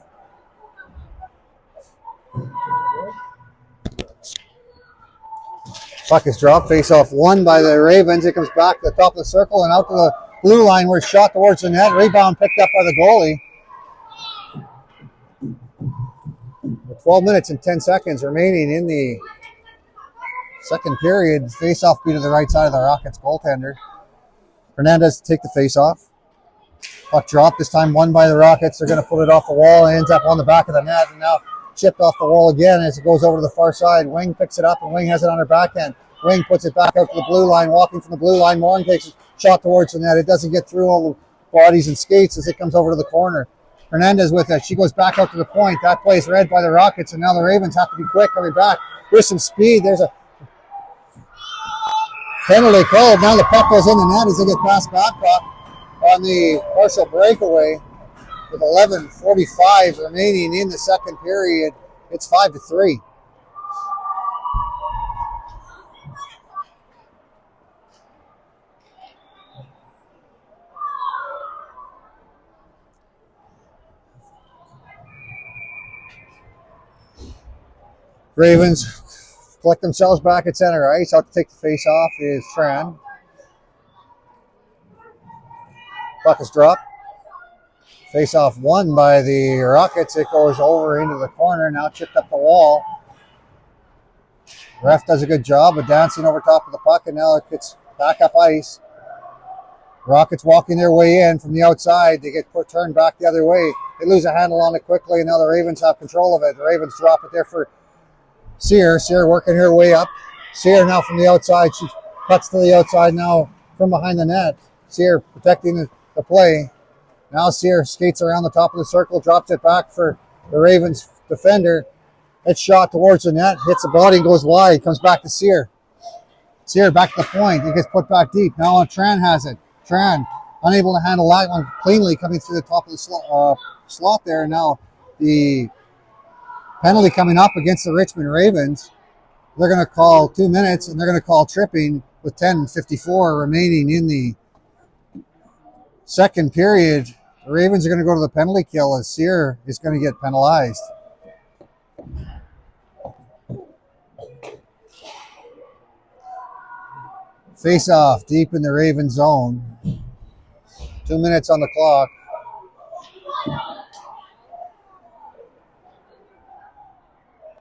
Puck is dropped. Face-off won by the Ravens. It comes back to the top of the circle and out to the blue line where it's shot towards the net. Rebound picked up by the goalie. With 12 minutes and 10 seconds remaining in the second period. Face-off be to the right side of the Rockets goaltender. Hernandez to take the face-off. Puck dropped, this time won by the Rockets. They're going to put it off the wall and ends up on the back of the net. And now chipped off the wall again as it goes over to the far side. Wing picks it up and Wing has it on her backhand. Wing puts it back out to the blue line, walking from the blue line. Morin takes a shot towards the net. It doesn't get through all the bodies and skates as it comes over to the corner. Hernandez with it. She goes back out to the point. That play is read by the Rockets, and now the Ravens have to be quick coming back with some speed. There's a penalty called. Now the puck goes in the net as they get past Babcock on the partial breakaway with 11:45 remaining in the second period. It's 5-3. Ravens collect themselves back at center ice. Out to take the face off is Tran. Puck is dropped. Face off won by the Rockets. It goes over into the corner, now chipped up the wall. Ref does a good job of dancing over top of the puck, and now it gets back up ice. Rockets walking their way in from the outside. They get turned back the other way. They lose a handle on it quickly, and now the Ravens have control of it. The Ravens drop it there for Sear. Sear working her way up. Sear now from the outside. She cuts to the outside now from behind the net. Sear protecting the play. Now Sear skates around the top of the circle, drops it back for the Ravens defender. It's shot towards the net, hits the body and goes wide. Comes back to Sear. Sear back to the point. He gets put back deep. Now Tran has it. Tran unable to handle that one cleanly, coming through the top of the slot there. Now the penalty coming up against the Richmond Ravens. They're going to call 2 minutes, and they're going to call tripping with 10:54 remaining in the second period. The Ravens are going to go to the penalty kill as Sear is going to get penalized. Face off deep in the Raven zone. 2 minutes on the clock.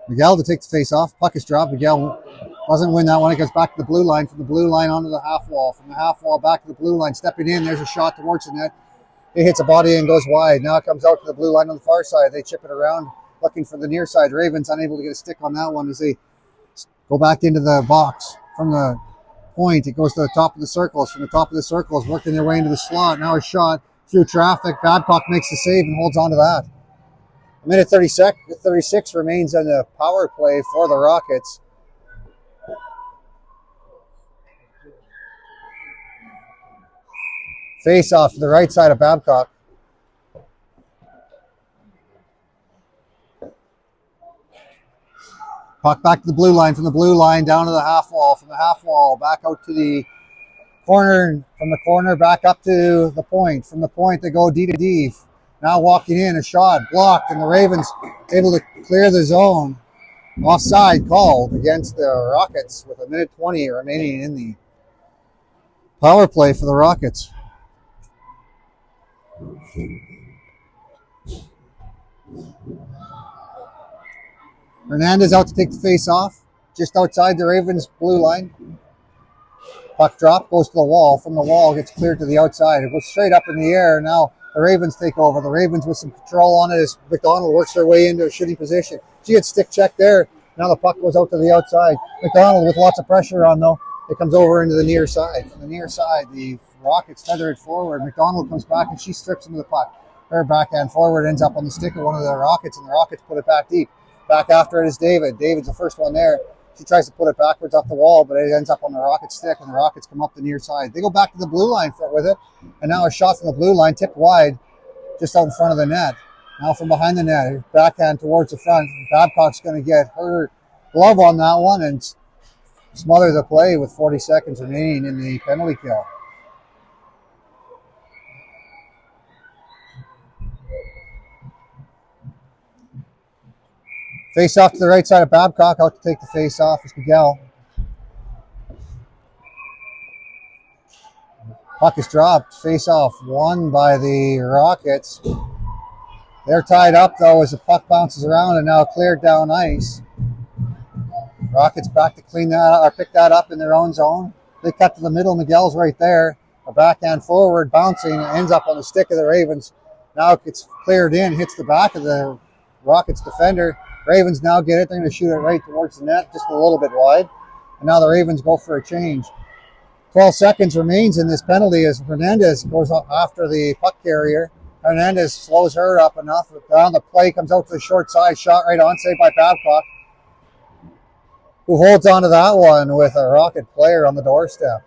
Miguel to take the face off. Puck is dropped. Miguel doesn't win that one. It goes back to the blue line. From the blue line onto the half wall. From the half wall back to the blue line. Stepping in. There's a shot towards the net. It hits a body and goes wide. Now it comes out to the blue line on the far side. They chip it around looking for the near side. Ravens unable to get a stick on that one as they go back into the box. From the point, it goes to the top of the circles. From the top of the circles, working their way into the slot. Now a shot through traffic. Babcock makes the save and holds on to that. A minute 36 remains on the power play for the Rockets. Face off to the right side of Babcock. Puck back to the blue line. From the blue line down to the half wall. From the half wall back out to the corner. From the corner back up to the point. From the point they go D to D. Now walking in, a shot blocked, and the Ravens able to clear the zone. Offside called against the Rockets with a minute 20 remaining in the power play for the Rockets. Hernandez out to take the face off, just outside the Ravens blue line. Puck drop, goes to the wall. From the wall, gets cleared to the outside. It goes straight up in the air. Now the Ravens take over. The Ravens with some control on it as McDonald works their way into a shooting position. She gets stick checked there. Now the puck goes out to the outside. McDonald with lots of pressure on, though. It comes over into the near side. From the near side, the Rockets feather it forward. McDonald comes back and she strips into the puck. Her backhand forward ends up on the stick of one of the Rockets, and the Rockets put it back deep. Back after it is David. David's the first one there. She tries to put it backwards off the wall, but it ends up on the Rocket stick, and the Rockets come up the near side. They go back to the blue line with it, and now a shot from the blue line, tipped wide, just out in front of the net. Now from behind the net, backhand towards the front. Babcock's going to get her glove on that one and smother the play with 40 seconds remaining in the penalty kill. Face off to the right side of Babcock. Out to take the face off is Miguel. Puck is dropped. Face off won by the Rockets. They're tied up though as the puck bounces around and now cleared down ice. Rockets back to clean that or pick that up in their own zone. They cut to the middle. Miguel's right there. A backhand forward bouncing ends up on the stick of the Ravens. Now it gets cleared in, hits the back of the Rockets defender. Ravens now get it. They're going to shoot it right towards the net, just a little bit wide. And now the Ravens go for a change. 12 seconds remains in this penalty as Hernandez goes after the puck carrier. Hernandez slows her up enough. Down the play, comes out to the short side. Shot right on, saved by Babcock, who holds on to that one with a Rocket player on the doorstep.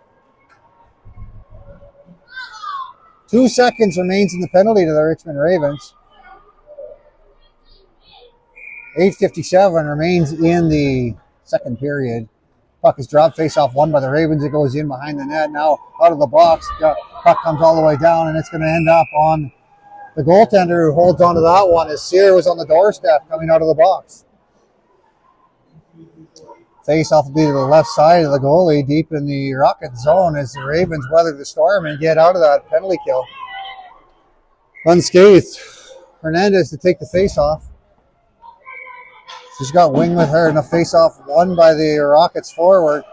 2 seconds remains in the penalty to the Richmond Ravens. 8:57 remains in the second period. Puck is dropped, face off won by the Ravens. It goes in behind the net. Now out of the box, puck comes all the way down, and it's going to end up on the goaltender who holds on to that one as Sear was on the doorstep coming out of the box. Face off will be to the left side of the goalie, deep in the Rocket zone as the Ravens weather the storm and get out of that penalty kill unscathed. Hernandez to take the face off. She's got wing with her, and a face-off won by the Rockets forward.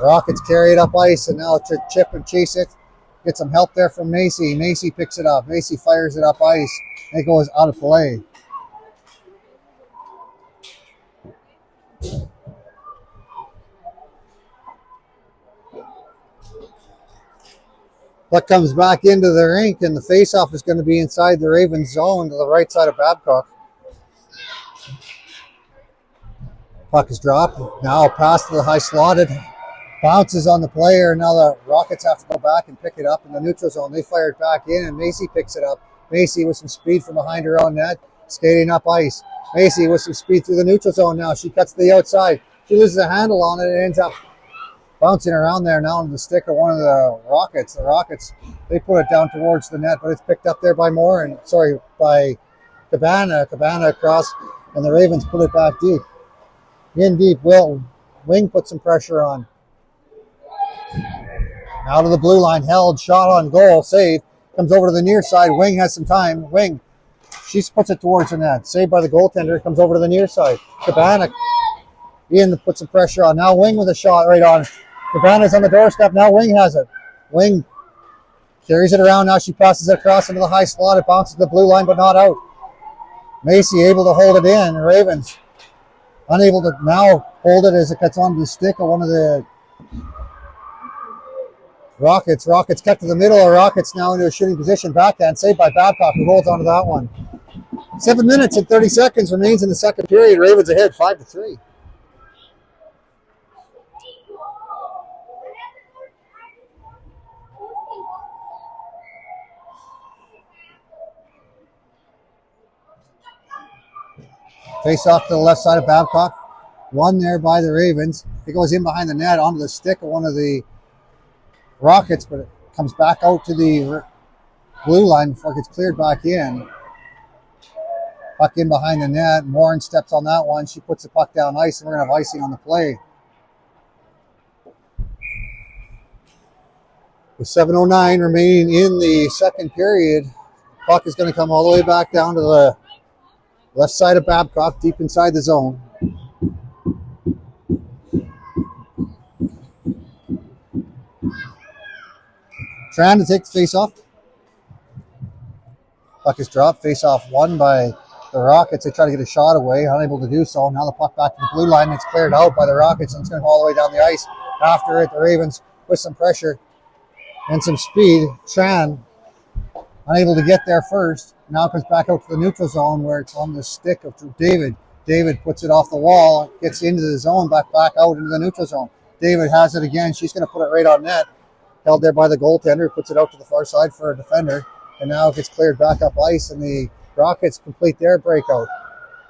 Rockets carry it up ice, and now to chip and chase it. Get some help there from Macy. Macy picks it up. Macy fires it up ice. It goes out of play. Puck comes back into the rink, and the face-off is going to be inside the Ravens zone to the right side of Babcock. Puck is dropped. Now pass to the high slotted. Bounces on the player. Now the Rockets have to go back and pick it up in the neutral zone. They fire it back in, and Macy picks it up. Macy with some speed from behind her own net. Skating up ice. Macy with some speed through the neutral zone now. She cuts to the outside. She loses a handle on it and ends up bouncing around there now on the stick of one of the Rockets. The Rockets, they put it down towards the net, but it's picked up there by by Cabana. Cabana across, and the Ravens put it back deep. In deep, Wing puts some pressure on. Now to the blue line, held, shot on goal, saved. Comes over to the near side. Wing has some time. Wing, she puts it towards the net. Saved by the goaltender. Comes over to the near side. Cabana, Ian puts some pressure on. Now Wing with a shot right on. Cabana's on the doorstep. Now Wing has it. Wing carries it around. Now she passes it across into the high slot. It bounces to the blue line, but not out. Macy able to hold it in. Ravens unable to now hold it as it gets onto the stick of one of the Rockets. Rockets cut to the middle. Rockets now into a shooting position. Backhand saved by Babcock, who holds onto that one. 7 minutes and 30 seconds remains in the second period. Ravens ahead 5-3. Face off to the left side of Babcock. Won there by the Ravens. It goes in behind the net onto the stick of one of the Rockets, but it comes back out to the blue line before it gets cleared back in. Puck in behind the net. Morin steps on that one. She puts the puck down ice, and we're going to have icing on the play. With 7:09 remaining in the second period, puck is going to come all the way back down to the left side of Babcock, deep inside the zone. Tran to take the face off. Puck is dropped. Face off won by the Rockets. They try to get a shot away, unable to do so. Now the puck back to the blue line. It's cleared out by the Rockets, and it's going to go all the way down the ice. After it, the Ravens with some pressure and some speed. Tran unable to get there first. Now comes back out to the neutral zone where it's on the stick of David. David puts it off the wall, gets into the zone, back out into the neutral zone. David has it again. She's going to put it right on net. Held there by the goaltender, puts it out to the far side for a defender. And now it gets cleared back up ice, and the Rockets complete their breakout.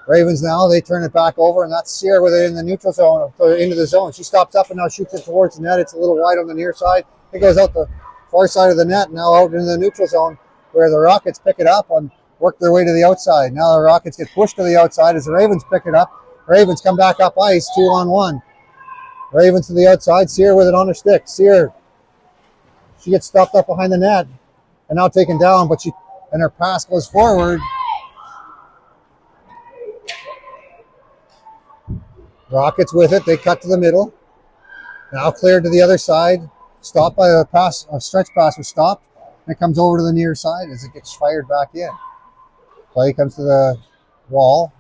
Ravens now, they turn it back over, and that's Sear with it in the neutral zone, into the zone. She stops up and now shoots it towards the net. It's a little wide on the near side. It goes out the far side of the net, now out into the neutral zone, where the Rockets pick it up and work their way to the outside. Now the Rockets get pushed to the outside as the Ravens pick it up. Ravens come back up ice, 2-on-1. Ravens to the outside, Sear with it on her stick. Sear, she gets stopped up behind the net and now taken down, but her pass goes forward. Rockets with it, they cut to the middle. Now cleared to the other side. Stopped by a pass, a stretch pass was stopped. And it comes over to the near side as it gets fired back in. Play comes to the wall.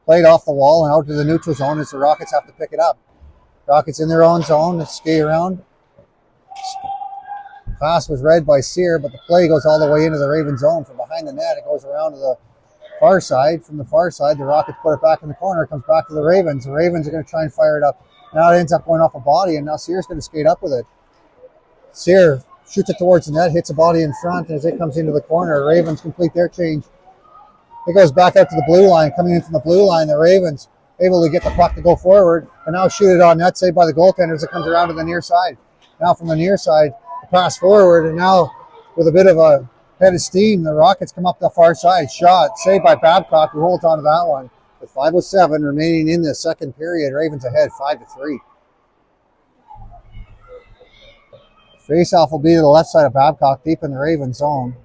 Played off the wall and out to the neutral zone as the Rockets have to pick it up. Rockets in their own zone, they skate around. Pass was read by Sear, but the play goes all the way into the Raven zone. From behind the net, it goes around to the far side. From the far side, the Rockets put it back in the corner. It comes back to the Ravens. The Ravens are going to try and fire it up. Now it ends up going off a body, and now Sear's going to skate up with it. Sear shoots it towards the net, hits a body in front, and as it comes into the corner, Ravens complete their change. It goes back out to the blue line. Coming in from the blue line, the Ravens able to get the puck to go forward, and now shoot it on net, saved by the goaltender as it comes around to the near side. Now from the near side, the pass forward, and now with a bit of a head of steam, the Rockets come up the far side. Shot, saved by Babcock, who holds on to that one. With 5:07 remaining in the second period, Ravens ahead 5-3. Face-off will be to the left side of Babcock, deep in the Ravens zone.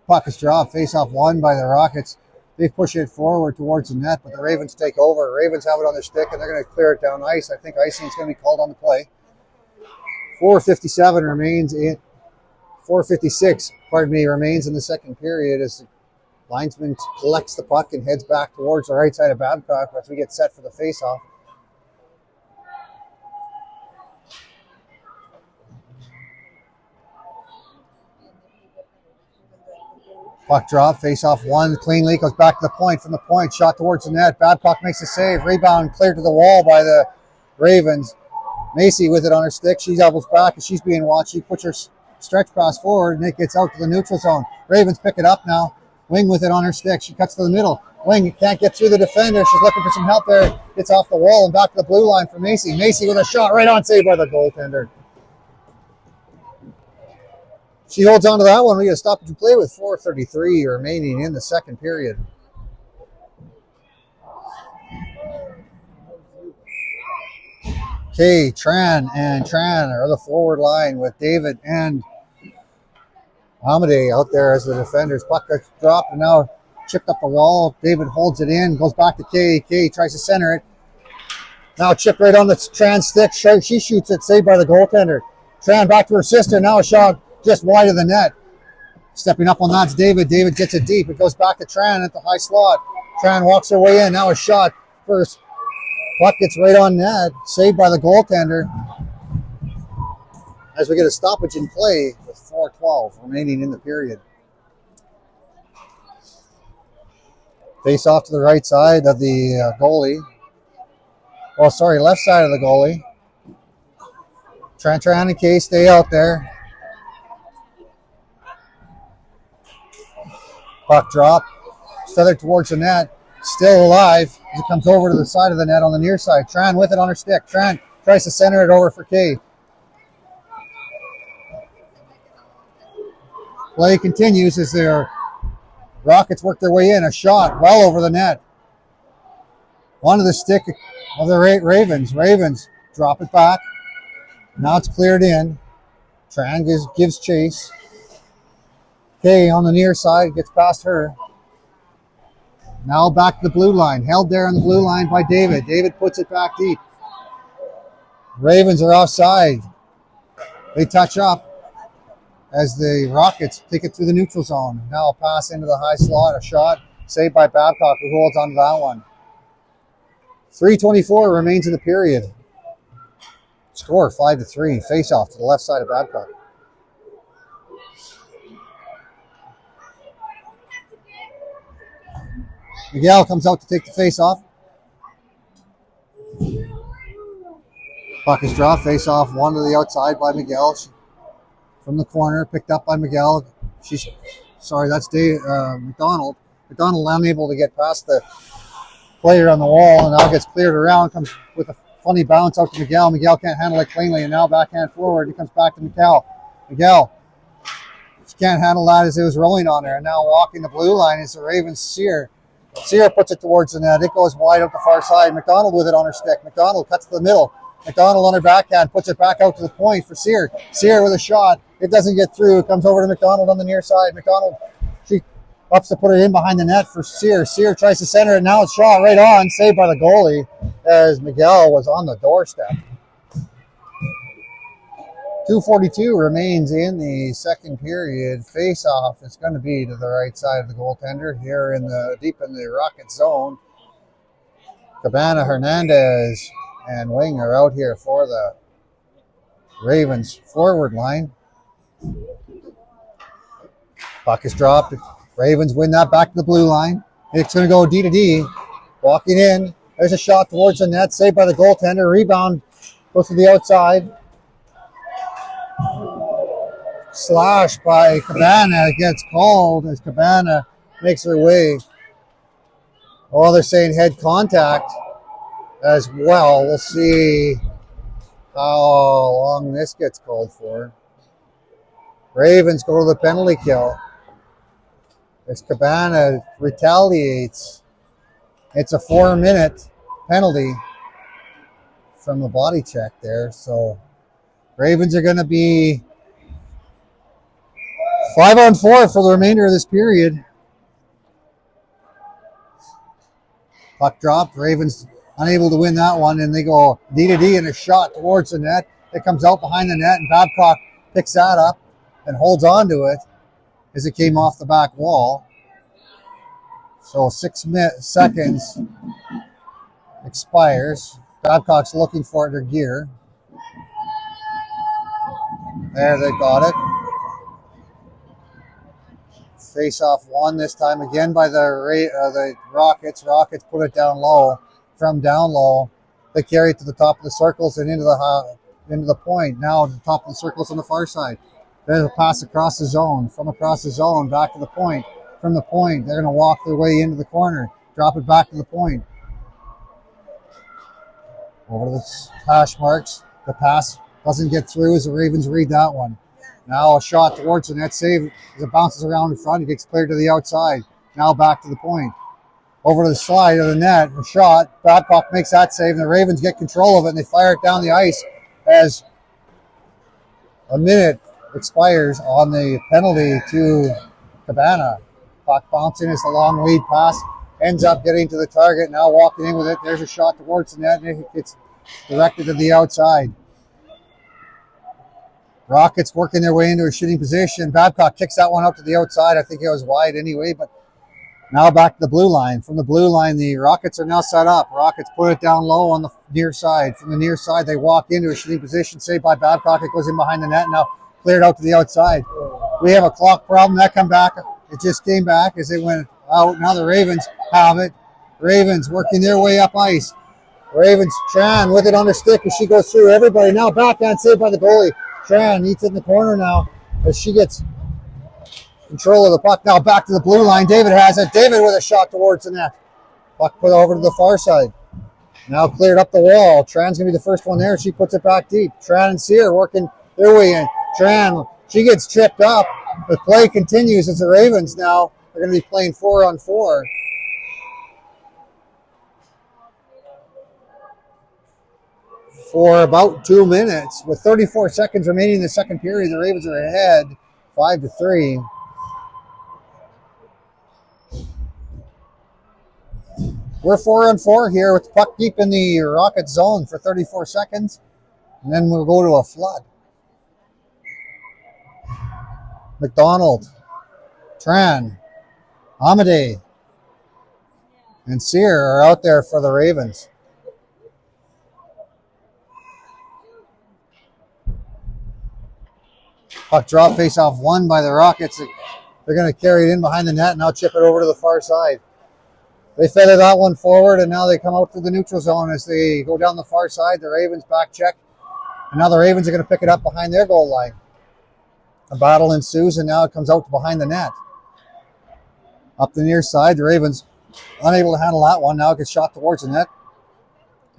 Puck is dropped. Face-off won by the Rockets. They push it forward towards the net, but the Ravens take over. Ravens have it on their stick, and they're going to clear it down ice. I think icing is going to be called on the play. 4:57 remains in. 4:56, remains in the second period as the linesman collects the puck and heads back towards the right side of Babcock as we get set for the face-off. Puck drop, face-off one, cleanly, goes back to the point. From the point, shot towards the net. Babcock makes a save. Rebound cleared to the wall by the Ravens. Macy with it on her stick. She doubles back as she's being watched. She puts her stretch pass forward, and it gets out to the neutral zone. Ravens pick it up now. Wing with it on her stick. She cuts to the middle. Wing can't get through the defender. She's looking for some help there. Gets off the wall and back to the blue line for Macy. Macy with a shot right on, saved by the goaltender. She holds on to that one. We got to stop and play with 4:33 remaining in the second period. Okay, Tran are the forward line with David and Amadei out there as the defenders. Puck gets dropped and now chipped up the wall. David holds it in, goes back to Kay. Kay tries to center it. Now chipped right on the Tran stick. She shoots it, saved by the goaltender. Tran back to her sister. Now a shot just wide of the net. Stepping up on that's David. David gets it deep. It goes back to Tran at the high slot. Tran walks her way in. Now a shot first. Puck gets right on net. Saved by the goaltender. As we get a stoppage in play with 4:12 remaining in the period. Face off to the right side of the goalie. Left side of the goalie. Tran and Kay stay out there. Puck drop, feathered towards the net, still alive as it comes over to the side of the net on the near side. Tran with it on her stick. Tran tries to center it over for Kay. Play continues as their Rockets work their way in. A shot well over the net. Onto the stick of the Ravens. Ravens drop it back. Now it's cleared in. Tran gives chase. Kay on the near side, gets past her. Now back to the blue line. Held there on the blue line by David. David puts it back deep. Ravens are offside. They touch up as the Rockets take it through the neutral zone. Now a pass into the high slot. A shot saved by Babcock, who holds on to that one. 3:24 remains in the period. Score 5-3. Face off to the left side of Babcock. Miguel comes out to take the face off. Puck is dropped. Face off one to the outside by Miguel. From the corner, picked up by Miguel. That's McDonald. McDonald unable to get past the player on the wall, and now gets cleared around. Comes with a funny bounce out to Miguel. Miguel can't handle it cleanly, and now backhand forward. He comes back to Miguel. Miguel, she can't handle that as it was rolling on her. And now walking the blue line is the Ravens' Sear. Sear puts it towards the net. It goes wide out the far side. McDonald with it on her stick. McDonald cuts to the middle. McDonald on her backhand puts it back out to the point for Sear. Sear with a shot. It doesn't get through. It comes over to McDonald on the near side. McDonald, she ups to put it in behind the net for Sear. Sear tries to center it. Now it's shot right on. Saved by the goalie as Miguel was on the doorstep. 2:42 remains in the second period. Face-off is going to be to the right side of the goaltender here deep in the Rocket zone. Cabana, Hernandez, and Wing are out here for the Ravens forward line. Puck is dropped. Ravens win that back to the blue line. It's going to go D to D. Walking in. There's a shot towards the net. Saved by the goaltender. Rebound goes to the outside. Slash by Cabana gets called as Cabana makes her way. Oh, they're saying head contact as well. We'll see how long this gets called for. Ravens go to the penalty kill as Cabana retaliates. It's a 4-minute penalty from the body check there. So Ravens are going to be 5-on-4 for the remainder of this period. Puck dropped. Ravens unable to win that one, and they go D to D and a shot towards the net. It comes out behind the net, and Babcock picks that up and holds on to it as it came off the back wall. So 6 seconds expires. Babcock's looking for it in their gear. There, they got it. Face-off won this time again by the Rockets. Rockets put it down low. From down low, they carry it to the top of the circles and into the point. Now the top of the circles on the far side. There's a pass across the zone. From across the zone, back to the point. From the point, they're going to walk their way into the corner. Drop it back to the point. Over to the hash marks. The pass doesn't get through as the Ravens read that one. Now a shot towards the net. Save as it bounces around in front. It gets cleared to the outside. Now back to the point. Over to the slide of the net. A shot. Babcock makes that save, and the Ravens get control of it, and they fire it down the ice as a minute expires on the penalty to Cabana. Puck bouncing as the long lead pass ends up getting to the target. Now walking in with it. There's a shot towards the net, and it gets directed to the outside. Rockets working their way into a shooting position. Babcock kicks that one up to the outside. I think it was wide anyway, but now back to the blue line. From the blue line, the Rockets are now set up. Rockets put it down low on the near side. From the near side, they walk into a shooting position. Saved by Babcock. It goes in behind the net. Now cleared out to the outside. We have a clock problem. That come back. It just came back as they went out. Now the Ravens have it. Ravens working their way up ice. Ravens, Tran with it on her stick as she goes through everybody. Now backhand saved by the goalie. Tran eats it in the corner now as she gets control of the puck. Now back to the blue line. David has it. David with a shot towards the net. Puck put over to the far side. Now cleared up the wall. Tran's going to be the first one there. She puts it back deep. Tran and Sear working their way in. Tran, she gets tripped up. The play continues as the Ravens now are going to be playing 4-on-4. For about 2 minutes. With 34 seconds remaining in the second period, the Ravens are ahead 5-3. We're 4-on-4 here with the puck deep in the Rocket zone for 34 seconds. And then we'll go to a flood. McDonald, Tran, Amadei, and Sear are out there for the Ravens. Puck drop, face off won by the Rockets. They're going to carry it in behind the net and now chip it over to the far side. They feather that one forward, and now they come out to the neutral zone as they go down the far side. The Ravens back check, and now the Ravens are going to pick it up behind their goal line. A battle ensues, and now it comes out behind the net. Up the near side, the Ravens unable to handle that one. Now it gets shot towards the net.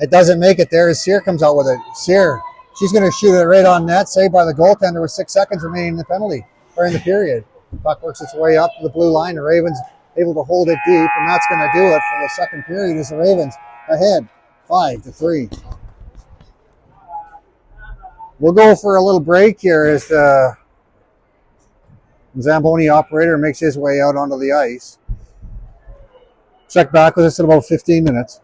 It doesn't make it there as Sear comes out with it. Sear, she's going to shoot it right on net, saved by the goaltender with 6 seconds remaining in the penalty, or in the period. Puck works its way up to the blue line. The Ravens able to hold it deep, and that's going to do it for the second period as the Ravens ahead 5-3. We'll go for a little break here as the Zamboni operator makes his way out onto the ice. Check back with us in about 15 minutes.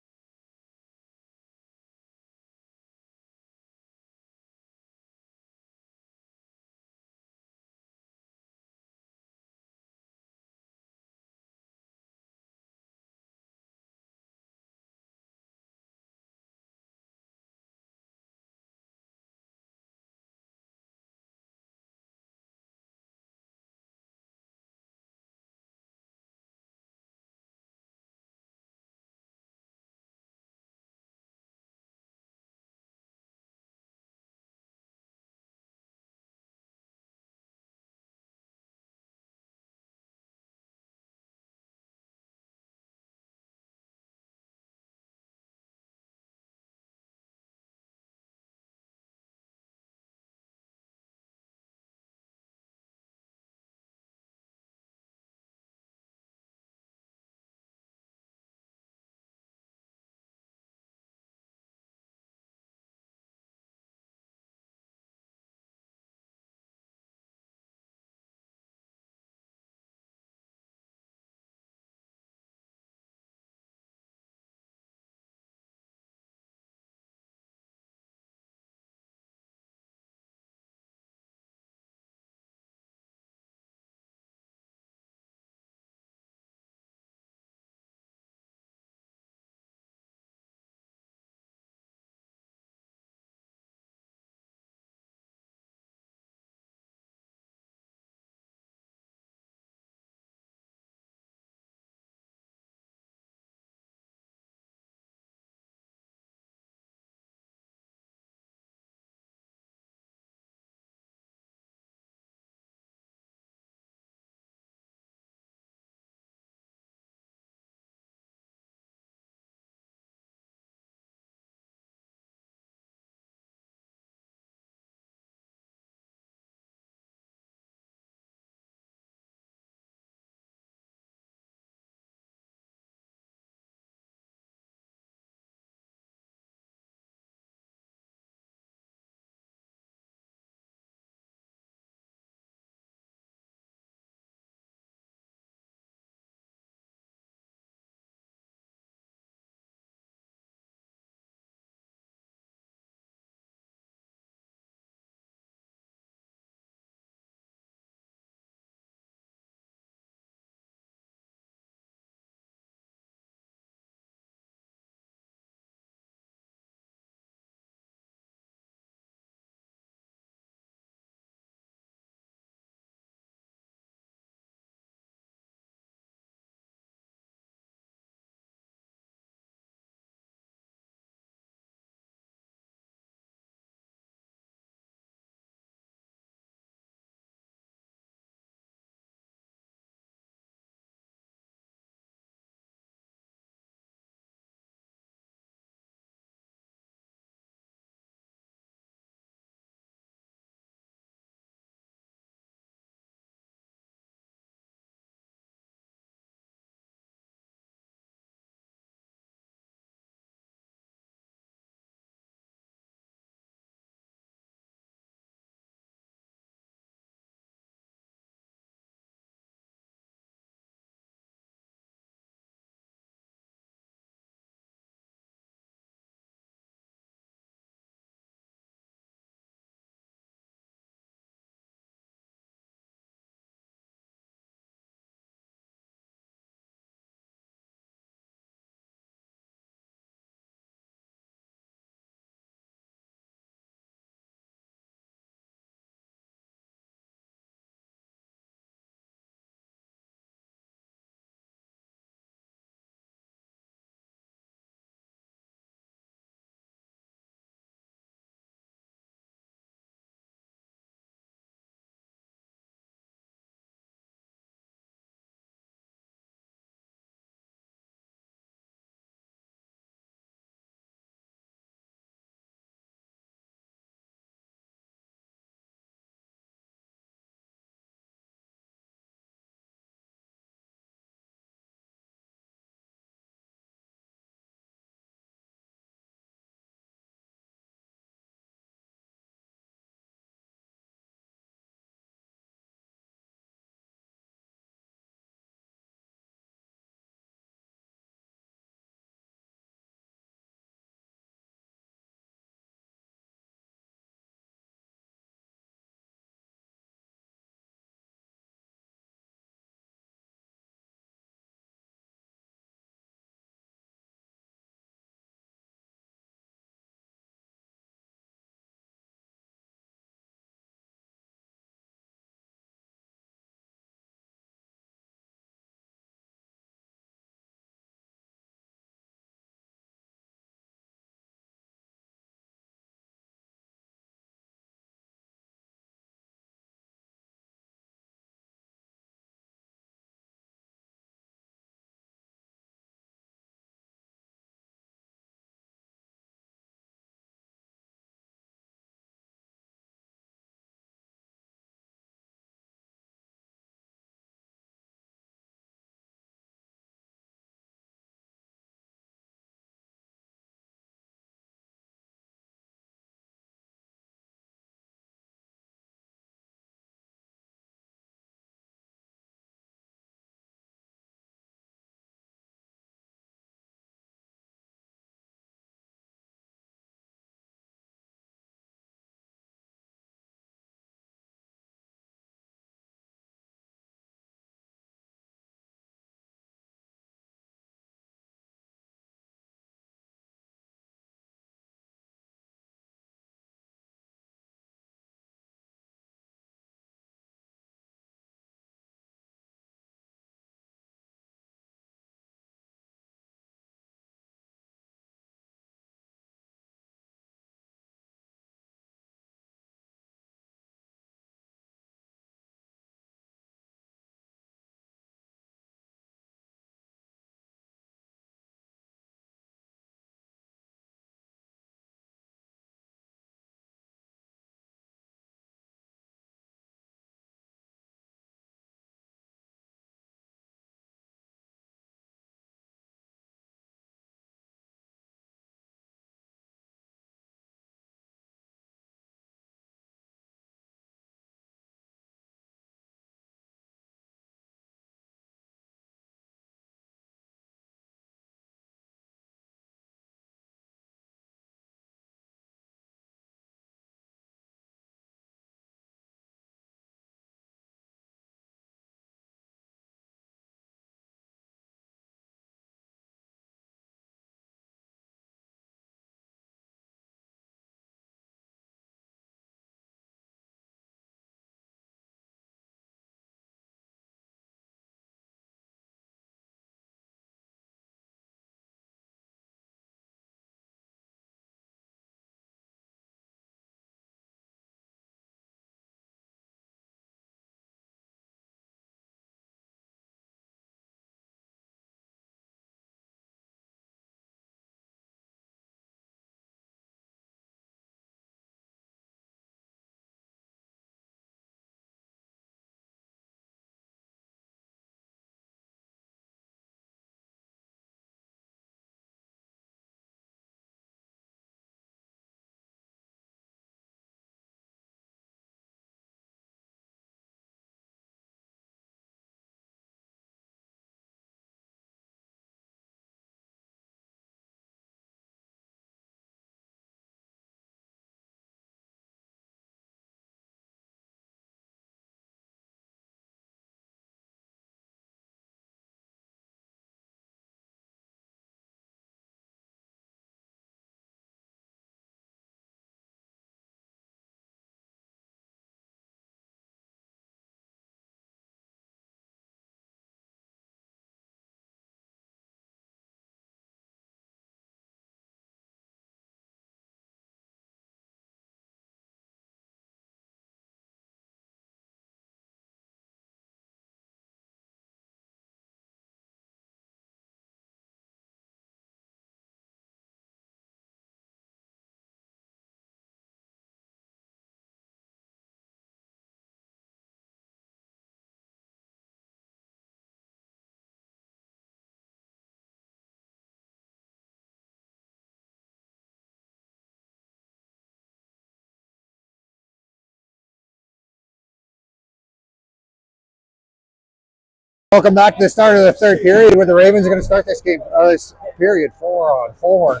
Welcome back to the start of the third period where the Ravens are going to start this game, this period 4-on-4.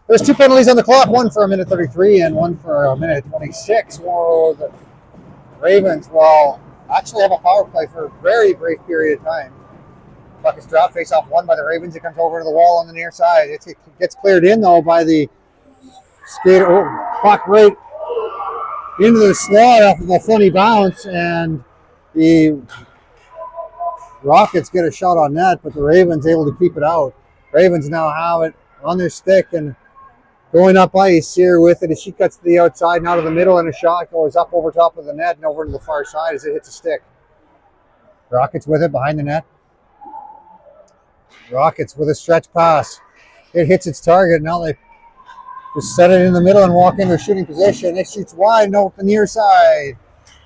There's 2 penalties on the clock, one for a minute 33 and one for a minute 26. Well, the Ravens will actually have a power play for a very brief period of time. Puck is dropped, face off won by the Ravens. It comes over to the wall on the near side. It gets cleared in though by the skater. Puck right into the slot off of a funny bounce, and the Rockets get a shot on net, but the Ravens able to keep it out. Ravens now have it on their stick and going up ice here with it as she cuts to the outside, now to the middle, and a shot goes up over top of the net and over to the far side as it hits a stick. Rockets with it behind the net. Rockets with a stretch pass. It hits its target. Now they just set it in the middle and walk into a shooting position. It shoots wide, no, the near side.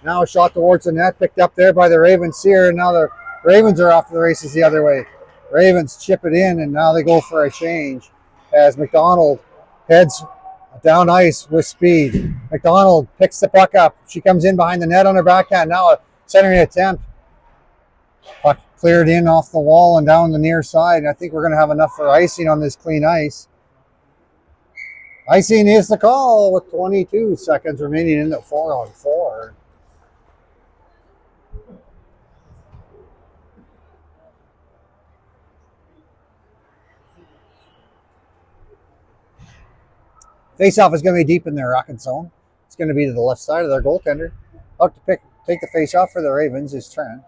Now a shot towards the net, picked up there by the Ravens here, and now the Ravens are off to the races the other way. Ravens chip it in, and now they go for a change as McDonald heads down ice with speed. McDonald picks the puck up. She comes in behind the net on her backhand. Now a centering attempt. Puck cleared in off the wall and down the near side. I think we're going to have enough for icing on this clean ice. Icing is the call with 22 seconds remaining in the 4-on-4. Face-off is going to be deep in their Rocket zone. It's going to be to the left side of their goaltender. Out to take the face-off for the Ravens is Trent.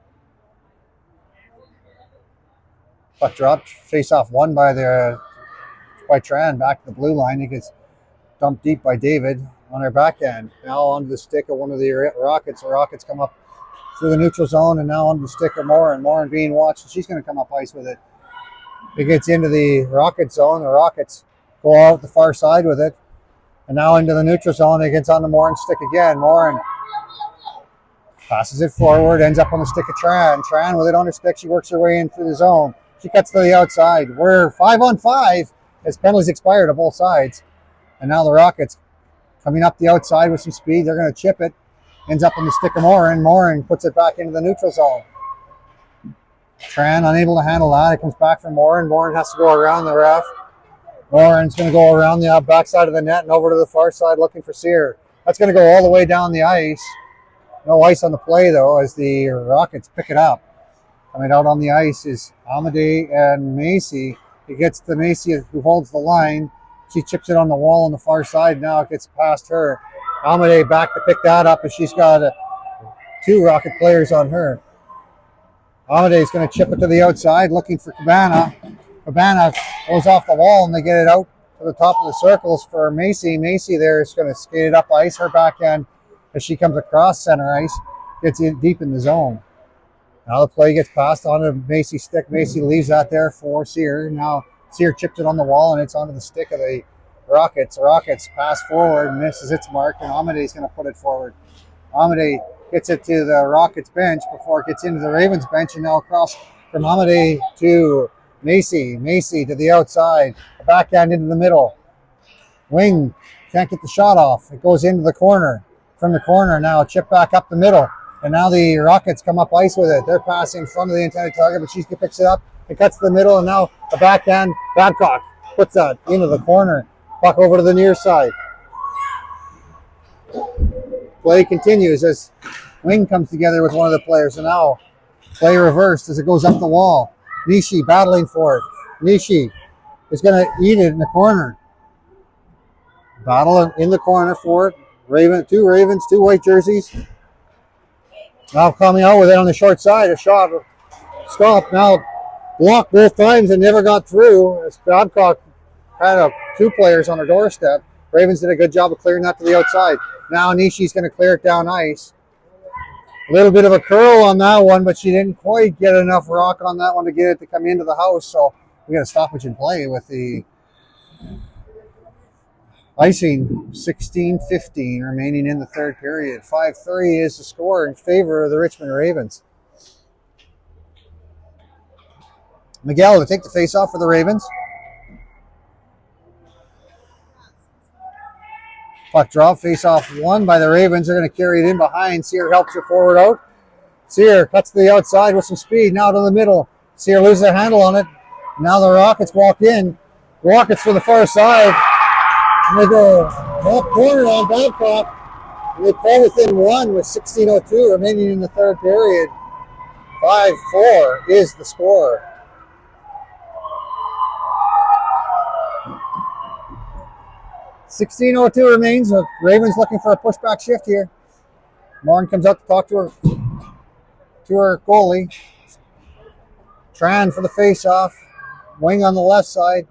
Puck dropped. Face-off won by Tran back to the blue line. It gets dumped deep by David on their backhand. Now onto the stick of one of the Rockets. The Rockets come up through the neutral zone and now onto the stick of Morin. Morin being watched. She's going to come up ice with it. It gets into the Rocket zone. The Rockets go out the far side with it. And now into the neutral zone. It gets on the Morin stick again. Morin passes it forward. Ends up on the stick of Tran. Tran with it on her stick. She works her way in through the zone. She cuts to the outside. We're 5-on-5 as penalties expired on both sides. And now the Rockets coming up the outside with some speed. They're going to chip it. Ends up on the stick of Morin. Morin puts it back into the neutral zone. Tran unable to handle that. It comes back from Morin. Morin has to go around the ref. Morin's going to go around the backside of the net and over to the far side looking for Sear. That's going to go all the way down the ice. No ice on the play, though, as the Rockets pick it up. Coming out on the ice is Amadei and Macy. It gets to Macy, who holds the line. She chips it on the wall on the far side. Now it gets past her. Amadei back to pick that up, and she's got 2 Rocket players on her. Amadei's going to chip it to the outside, looking for Cabana. Cabana goes off the wall, and they get it out to the top of the circles for Macy. Macy there is going to skate it up ice. Her backhand, as she comes across center ice, gets in deep in the zone. Now the play gets passed onto Macy's stick. Macy leaves that there for Sear. Now Sear chipped it on the wall, and it's onto the stick of the Rockets. The Rockets pass forward, misses its mark, and Amadei's going to put it forward. Amadei gets it to the Rockets bench before it gets into the Ravens bench, and now across from Amadei to Macy. Macy to the outside. The backhand into the middle. Wing can't get the shot off. It goes into the corner. From the corner now, chip back up the middle. And now the Rockets come up ice with it. They're passing in front of the intended target, but she picks it up. It cuts to the middle, and now the backhand. Babcock puts that into the corner. Puck over to the near side. Play continues as Wing comes together with one of the players. And now play reversed as it goes up the wall. Nishi battling for it. Nishi is going to eat it in the corner. Battle in the corner for it. 2 Ravens, 2 white jerseys. Now coming out with it on the short side. A shot stopped. Now blocked both times and never got through. As Babcock had 2 players on her doorstep. Ravens did a good job of clearing that to the outside. Now Nishi's going to clear it down ice. A little bit of a curl on that one, but she didn't quite get enough rock on that one to get it to come into the house. So we got a stoppage in play with the icing. 16-15 remaining in the third period. 5-3 is the score in favor of the Richmond Ravens. Miguel to take the face-off for the Ravens. Puck drop, face-off won by the Ravens. They're going to carry it in behind. Sear helps her forward out. Sear cuts to the outside with some speed. Now to the middle. Sear loses a handle on it. Now the Rockets walk in. Rockets for the far side. And they go off corner on Babcock. And they play within one with 16:02 remaining in the third period. 5-4 is the score. $16:02 remains. The Ravens looking for a pushback shift here. Morgan comes out to talk to her goalie. Tran for the face-off. Wing on the left side.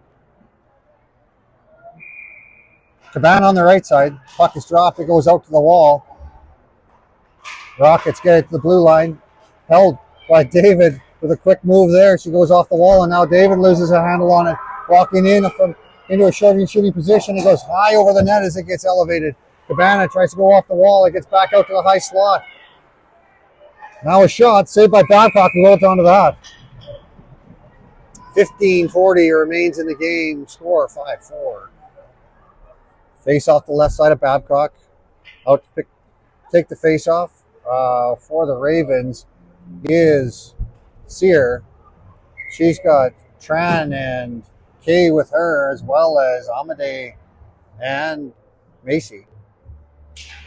Cabana on the right side. Puck is dropped. It goes out to the wall. Rockets get it to the blue line. Held by David with a quick move there. She goes off the wall, and now David loses a handle on it. Walking in into a shooting position. It goes high over the net as it gets elevated. Cabana tries to go off the wall. It gets back out to the high slot. Now a shot saved by Babcock, who holds onto that. 15:40 remains in the game. Score 5-4. Face off the left side of Babcock. Out to take the face off for the Ravens is Sear. She's got Tran and Kay with her, as well as Amade and Macy.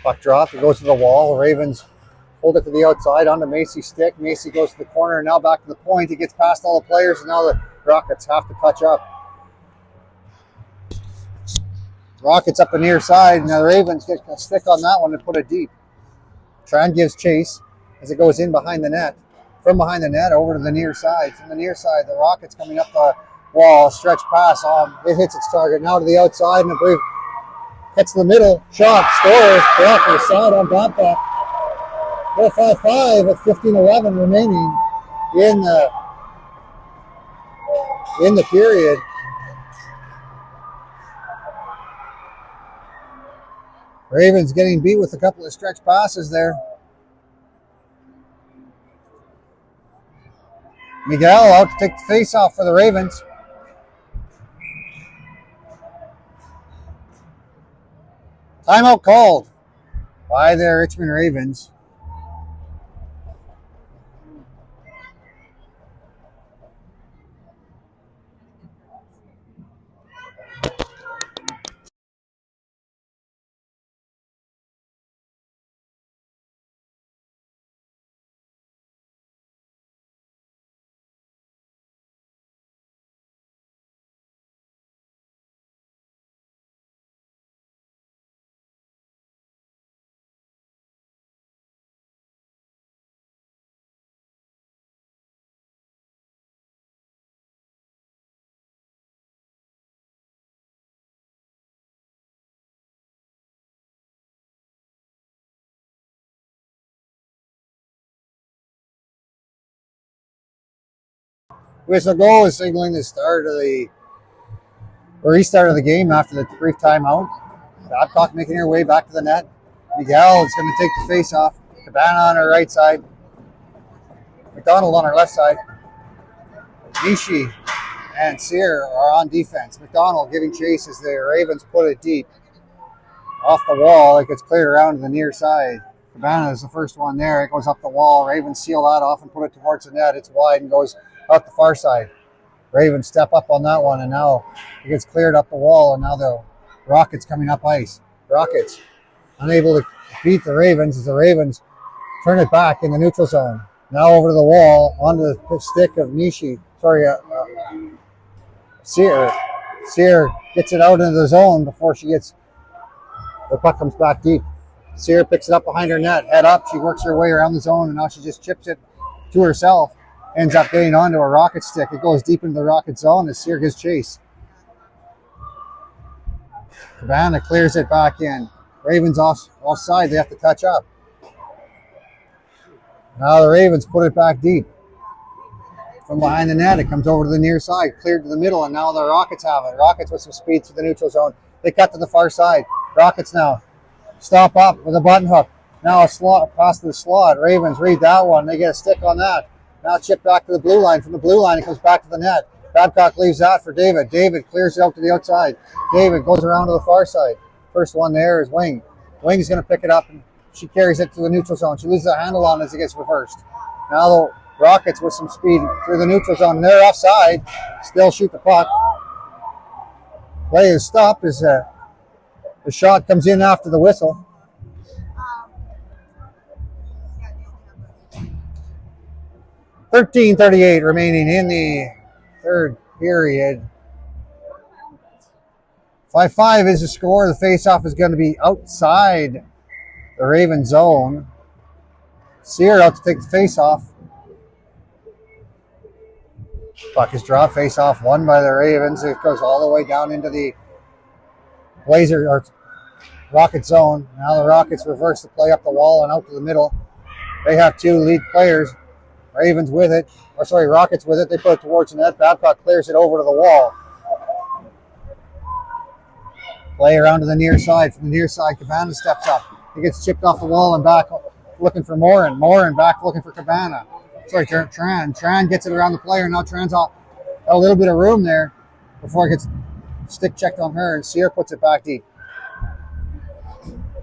Puck drop. It goes to the wall. The Ravens hold it to the outside onto Macy's stick. Macy goes to the corner and now back to the point. He gets past all the players, and now the Rockets have to touch up. Rockets up the near side. Now the Ravens get a stick on that one and put it deep. Tran gives chase as it goes in behind the net. From behind the net over to the near side. From the near side, the Rockets coming up the wall. Stretch pass on. It hits its target. Now to the outside and a brief hits the middle. Shot. Scores. Off to the side on Babcock. 4-5-5 with 15:11 remaining in the period. Ravens getting beat with a couple of stretch passes there. Miguel out to take the face off for the Ravens. Timeout called by the Richmond Ravens. Whistle goal is signaling the restart of the game after the brief timeout. Babcock making her way back to the net. Miguel is going to take the face off. Cabana on her right side. McDonald on her left side. Nishi and Sear are on defense. McDonald giving chase as the Ravens put it deep. Off the wall, it gets cleared around to the near side. Cabana is the first one there. It goes up the wall. Ravens seal that off and put it towards the net. It's wide and goes out the far side. Ravens step up on that one, and now it gets cleared up the wall, and now the Rockets coming up ice. Rockets unable to beat the Ravens as the Ravens turn it back in the neutral zone. Now over to the wall, onto the stick of Nishi. Sear. Sear gets it out into the zone before the puck comes back deep. Sear picks it up behind her net, head up. She works her way around the zone, and now she just chips it to herself. Ends up getting onto a Rocket stick. It goes deep into the Rocket zone as Sear gives chase. Cabana clears it back in. Ravens offside. They have to touch up. Now the Ravens put it back deep. From behind the net, it comes over to the near side, cleared to the middle, and now the Rockets have it. Rockets with some speed through the neutral zone. They cut to the far side. Rockets now stop up with a button hook. Now a slot, pass to the slot. Ravens read that one. They get a stick on that. Now chip back to the blue line. From the blue line, it comes back to the net. Babcock leaves that for David. David clears it out to the outside. David goes around to the far side. First one there is Wing. Wing's going to pick it up, and she carries it to the neutral zone. She loses a handle on it as it gets reversed. Now the Rockets with some speed through the neutral zone. They're offside. Still shoot the puck. Play is stopped as the shot comes in after the whistle. 13:38 remaining in the third period. 5-5 is the score. The faceoff is going to be outside the Raven zone. Sear out to take the faceoff. Puck is dropped. Faceoff won by the Ravens. It goes all the way down into the Blazer or Rocket zone. Now the Rockets reverse the play up the wall and out to the middle. They have two lead players. Ravens with it, or sorry, Rockets with it. They put it towards the net. Babcock clears it over to the wall. Play around to the near side. From the near side, Cabana steps up. He gets chipped off the wall and back looking for Morin. Morin back looking for Cabana. Sorry, Tran. Tran gets it around the player. Now Tran's got a little bit of room there before it gets stick checked on her, and Sear puts it back deep.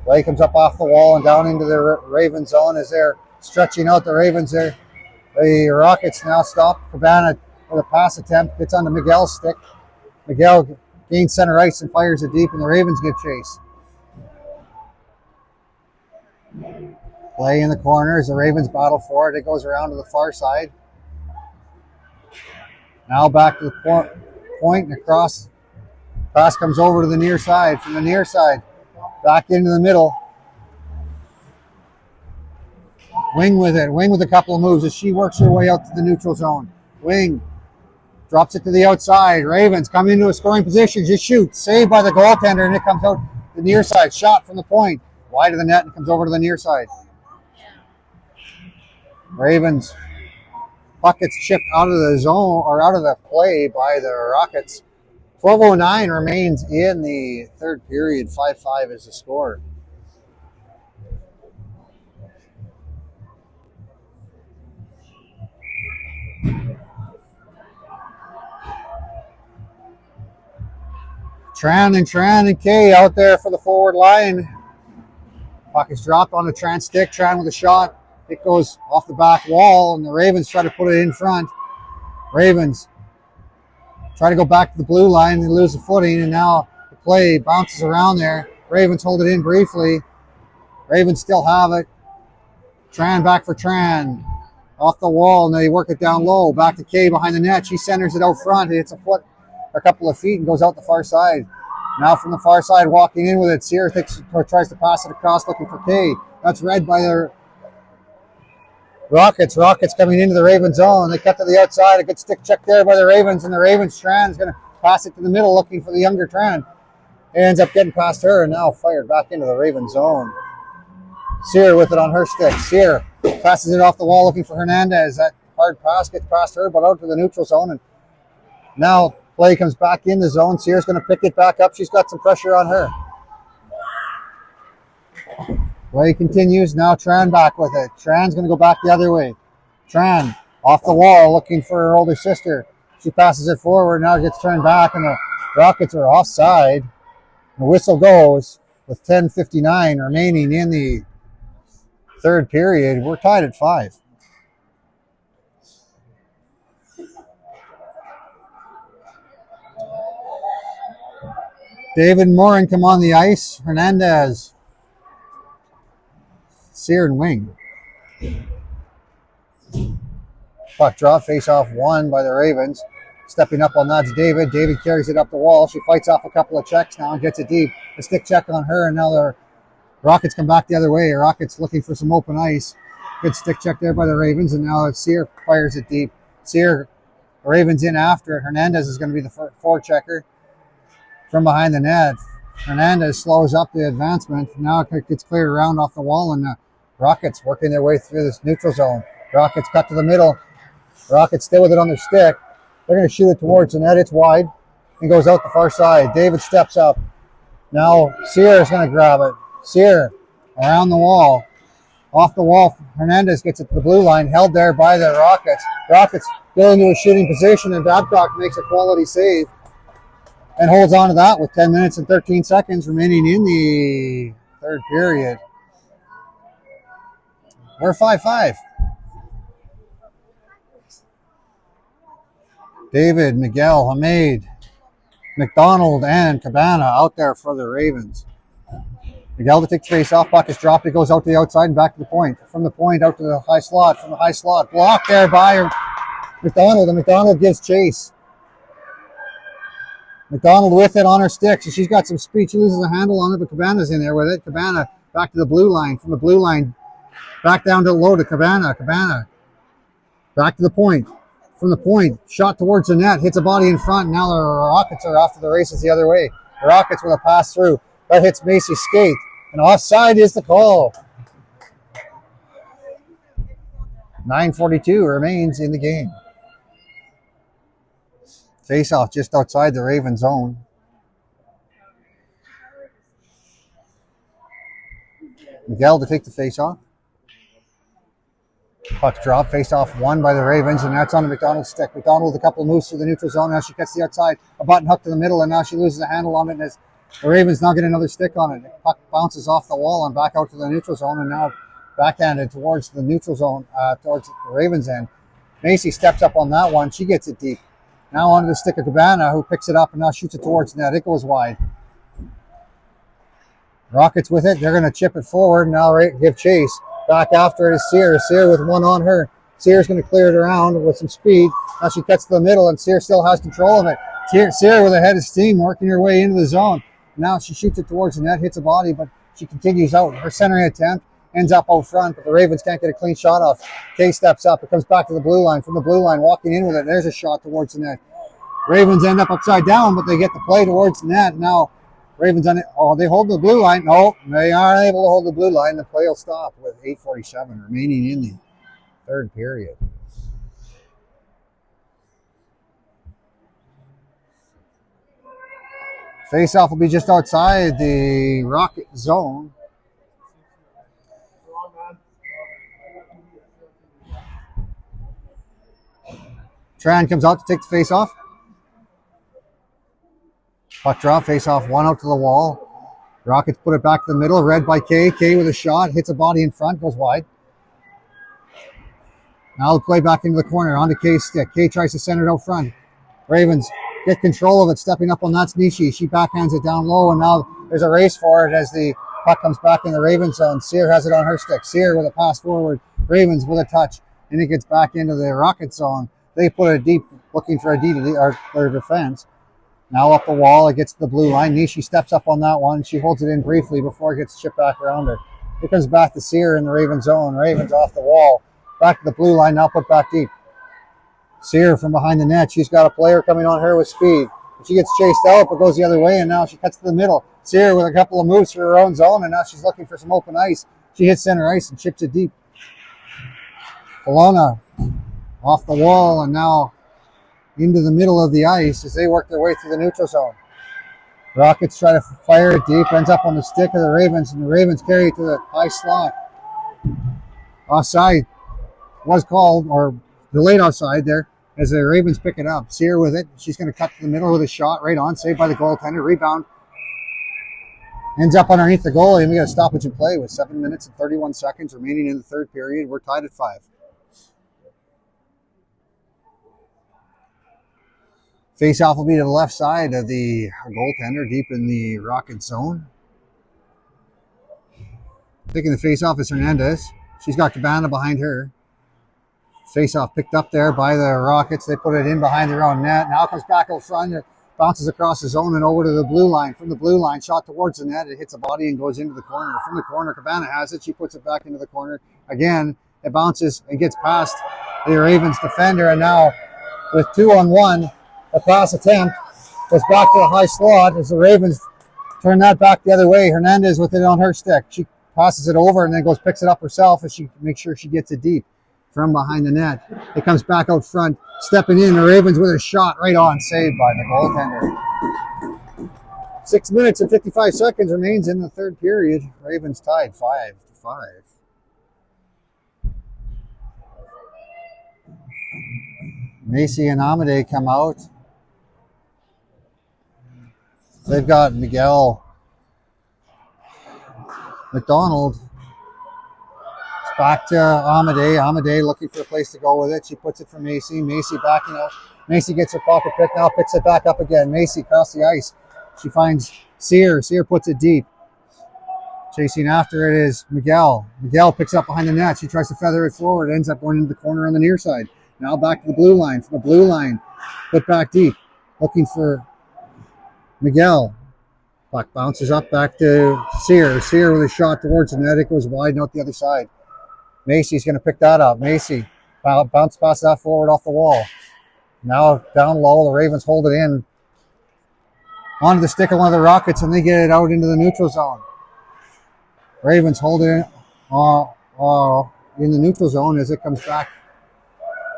Play comes up off the wall and down into the Raven zone as they're stretching out the Ravens there. The Rockets now stop. Cabana with a pass attempt. Gets onto Miguel's stick. Miguel gains center ice and fires it deep, and the Ravens get chase. Play in the corners. The Ravens battle for it. It goes around to the far side. Now back to the point and across. Pass comes over to the near side. From the near side, back into the middle. Wing with it. Wing with a couple of moves as she works her way out to the neutral zone. Wing drops it to the outside. Ravens come into a scoring position. Just shoot. Saved by the goaltender, and it comes out the near side. Shot from the point. Wide of the net and comes over to the near side. Ravens. Puck gets chipped out of the zone or out of the play by the Rockets. 12:09 remains in the third period. 5-5 is the score. Tran and Kay out there for the forward line. Puck is dropped on the Tran stick. Tran with a shot. It goes off the back wall, and the Ravens try to put it in front. Ravens try to go back to the blue line. They lose the footing, and now the play bounces around there. Ravens hold it in briefly. Ravens still have it. Tran back for Tran. Off the wall, and they work it down low. Back to Kay behind the net. She centers it out front. It hits a foot, a couple of feet, and goes out the far side. Now from the far side, walking in with it. Sear tries to pass it across, looking for Kay. That's read by the Rockets. Rockets coming into the Ravens zone. They cut to the outside. A good stick check there by the Ravens, and the Ravens Tran is going to pass it to the middle, looking for the younger Tran. It ends up getting past her, and now fired back into the Ravens zone. Sear with it on her stick. Sear passes it off the wall, looking for Hernandez. That hard pass gets past her, but out to the neutral zone, and now play comes back in the zone. Sear's going to pick it back up. She's got some pressure on her. Play continues. Now Tran back with it. Tran's going to go back the other way. Tran off the wall looking for her older sister. She passes it forward. Now gets turned back, and the Rockets are offside. The whistle goes with 10:59 remaining in the third period. We're tied at 5. David Morin come on the ice. Hernandez. Sear and wing. Puck drop, face off won by the Ravens. Stepping up on that's David. David carries it up the wall. She fights off a couple of checks now and gets it deep. A stick check on her, and now the Rockets come back the other way. Rockets looking for some open ice. Good stick check there by the Ravens, and now Sear fires it deep. Sear, Ravens in after it. Hernandez is going to be the forechecker from behind the net. Hernandez slows up the advancement. Now it gets cleared around off the wall, and the Rockets working their way through this neutral zone. Rockets cut to the middle. Rockets still with it on their stick. They're going to shoot it towards the net. It's wide and goes out the far side. David steps up. Now Sear is going to grab it. Sear around the wall. Off the wall. Hernandez gets it to the blue line. Held there by the Rockets. Rockets go into a shooting position, and Babcock makes a quality save and holds on to that with 10 minutes and 13 seconds remaining in the third period. We're 5-5. David, Miguel, Hamid, McDonald, and Cabana out there for the Ravens. Miguel to take the face off. Puck is dropped. It goes out to the outside and back to the point. From the point out to the high slot. From the high slot. Blocked there by McDonald. And McDonald gives chase. McDonald with it on her stick. So she's got some speed. She loses a handle on it, but Cabana's in there with it. Cabana back to the blue line. From the blue line back down to low to Cabana. Cabana back to the point. From the point, shot towards the net. Hits a body in front. Now the Rockets are off to the races the other way. The Rockets with a pass through. That hits Macy's skate. And offside is the call. 9:42 remains in the game. Face off just outside the Raven zone. Miguel to take the face off. Puck's drop, face off won by the Ravens, and that's on the McDonald stick. McDonald with a couple of moves through the neutral zone. Now she gets the outside, a button hook to the middle, and now she loses a handle on it. And the Ravens now get another stick on it. The puck bounces off the wall and back out to the neutral zone, and now backhanded towards the neutral zone, towards the Ravens end. Macy steps up on that one. She gets it deep. Now onto the stick of Cabana, who picks it up and now shoots it towards net. It goes wide. Rockets with it. They're going to chip it forward. Now give chase. Back after it is Sear. Sear with one on her. Sear's going to clear it around with some speed. Now she cuts to the middle, and Sear still has control of it. Sear with a head of steam working her way into the zone. Now she shoots it towards the net, hits a body, but she continues out. Her centering attempt ends up out front, but the Ravens can't get a clean shot off. Kay steps up. It comes back to the blue line. From the blue line, walking in with it. There's a shot towards the net. Ravens end up upside down, but they get the play towards the net. Now Ravens on it. Oh, they hold the blue line. No, they aren't able to hold the blue line. The play will stop with 8:47 remaining in the third period. Face-off will be just outside the Rocket zone. Tran comes out to take the face-off. Puck drop, face-off, one out to the wall. Rockets put it back to the middle, read by Kay. Kay with a shot, hits a body in front, goes wide. Now the play back into the corner, onto Kay's stick. Kay tries to send it out front. Ravens get control of it, stepping up on that's Nishi. She backhands it down low, and now there's a race for it as the puck comes back in the Ravens zone. Sear has it on her stick. Sear with a pass forward. Ravens with a touch, and it gets back into the Rocket zone. They put it deep, looking for a D or their defense. Now up the wall, it gets to the blue line. Nishi steps up on that one. She holds it in briefly before it gets chipped back around her. It comes back to Sear in the Raven zone. Ravens off the wall. Back to the blue line, now put back deep. Sear from behind the net. She's got a player coming on her with speed. She gets chased out, but goes the other way, and now she cuts to the middle. Sear with a couple of moves through her own zone, and now she's looking for some open ice. She hits center ice and chips it deep. Kelowna off the wall, and now into the middle of the ice as they work their way through the neutral zone. Rockets try to fire it deep, ends up on the stick of the Ravens, and the Ravens carry it to the high slot. Offside was called, or delayed offside there, as the Ravens pick it up. Sear with it. She's going to cut to the middle with a shot right on, saved by the goaltender. Rebound ends up underneath the goalie, and we got a stoppage in play with 7 minutes and 31 seconds remaining in the third period. We're tied at 5. Face-off will be to the left side of the goaltender, deep in the Rocket zone. Taking the face-off is Hernandez. She's got Cabana behind her. Face-off picked up there by the Rockets. They put it in behind their own net. Now it comes back out front. It bounces across the zone and over to the blue line. From the blue line, shot towards the net. It hits a body and goes into the corner. From the corner, Cabana has it. She puts it back into the corner. Again, it bounces and gets past the Ravens defender. And now with 2-on-1, a pass attempt goes back to the high slot as the Ravens turn that back the other way. Hernandez with it on her stick. She passes it over and then picks it up herself as she makes sure she gets it deep from behind the net. It comes back out front, stepping in. The Ravens with a shot right on, saved by the goaltender. 6 minutes and 55 seconds remains in the third period. Ravens tied 5-5. Macy and Amade come out. They've got Miguel McDonald Back to Amadei. Amadei looking for a place to go with it. She puts it for Macy. Macy backing out. Macy gets her pocket pick. Now picks it back up again. Macy across the ice. She finds Sear. Sear puts it deep. Chasing after it is Miguel. Miguel picks up behind the net. She tries to feather it forward. Ends up going into the corner on the near side. Now back to the blue line. From the blue line, put back deep. Looking for Miguel. Puck bounces up back to Sear. Sear with a shot towards the net. It goes wide out the other side. Macy's going to pick that up. Macy bounce pass that forward off the wall. Now down low, the Ravens hold it in onto the stick of one of the Rockets, and they get it out into the neutral zone. Ravens hold it in the neutral zone as it comes back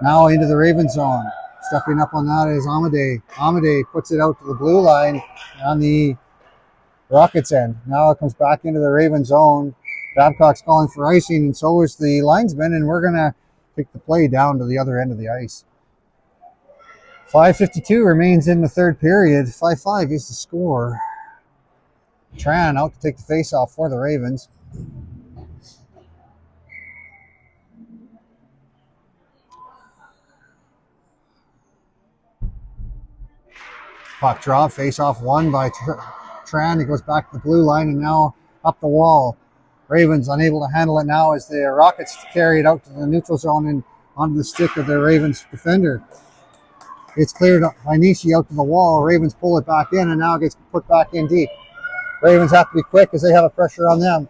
now into the Ravens zone. Stepping up on that is Amadei. Amadei puts it out to the blue line on the Rockets end. Now it comes back into the Ravens zone. Babcock's calling for icing, and so is the linesman, and we're going to take the play down to the other end of the ice. 5:52 remains in the third period. 5-5 is the score. Tran out to take the face-off for the Ravens. Puck draw, face-off won by Tran. It goes back to the blue line and now up the wall. Ravens unable to handle it now as the Rockets carry it out to the neutral zone and onto the stick of the Ravens defender. It's cleared by Nishi out to the wall. Ravens pull it back in and now it gets put back in deep. Ravens have to be quick as they have a pressure on them.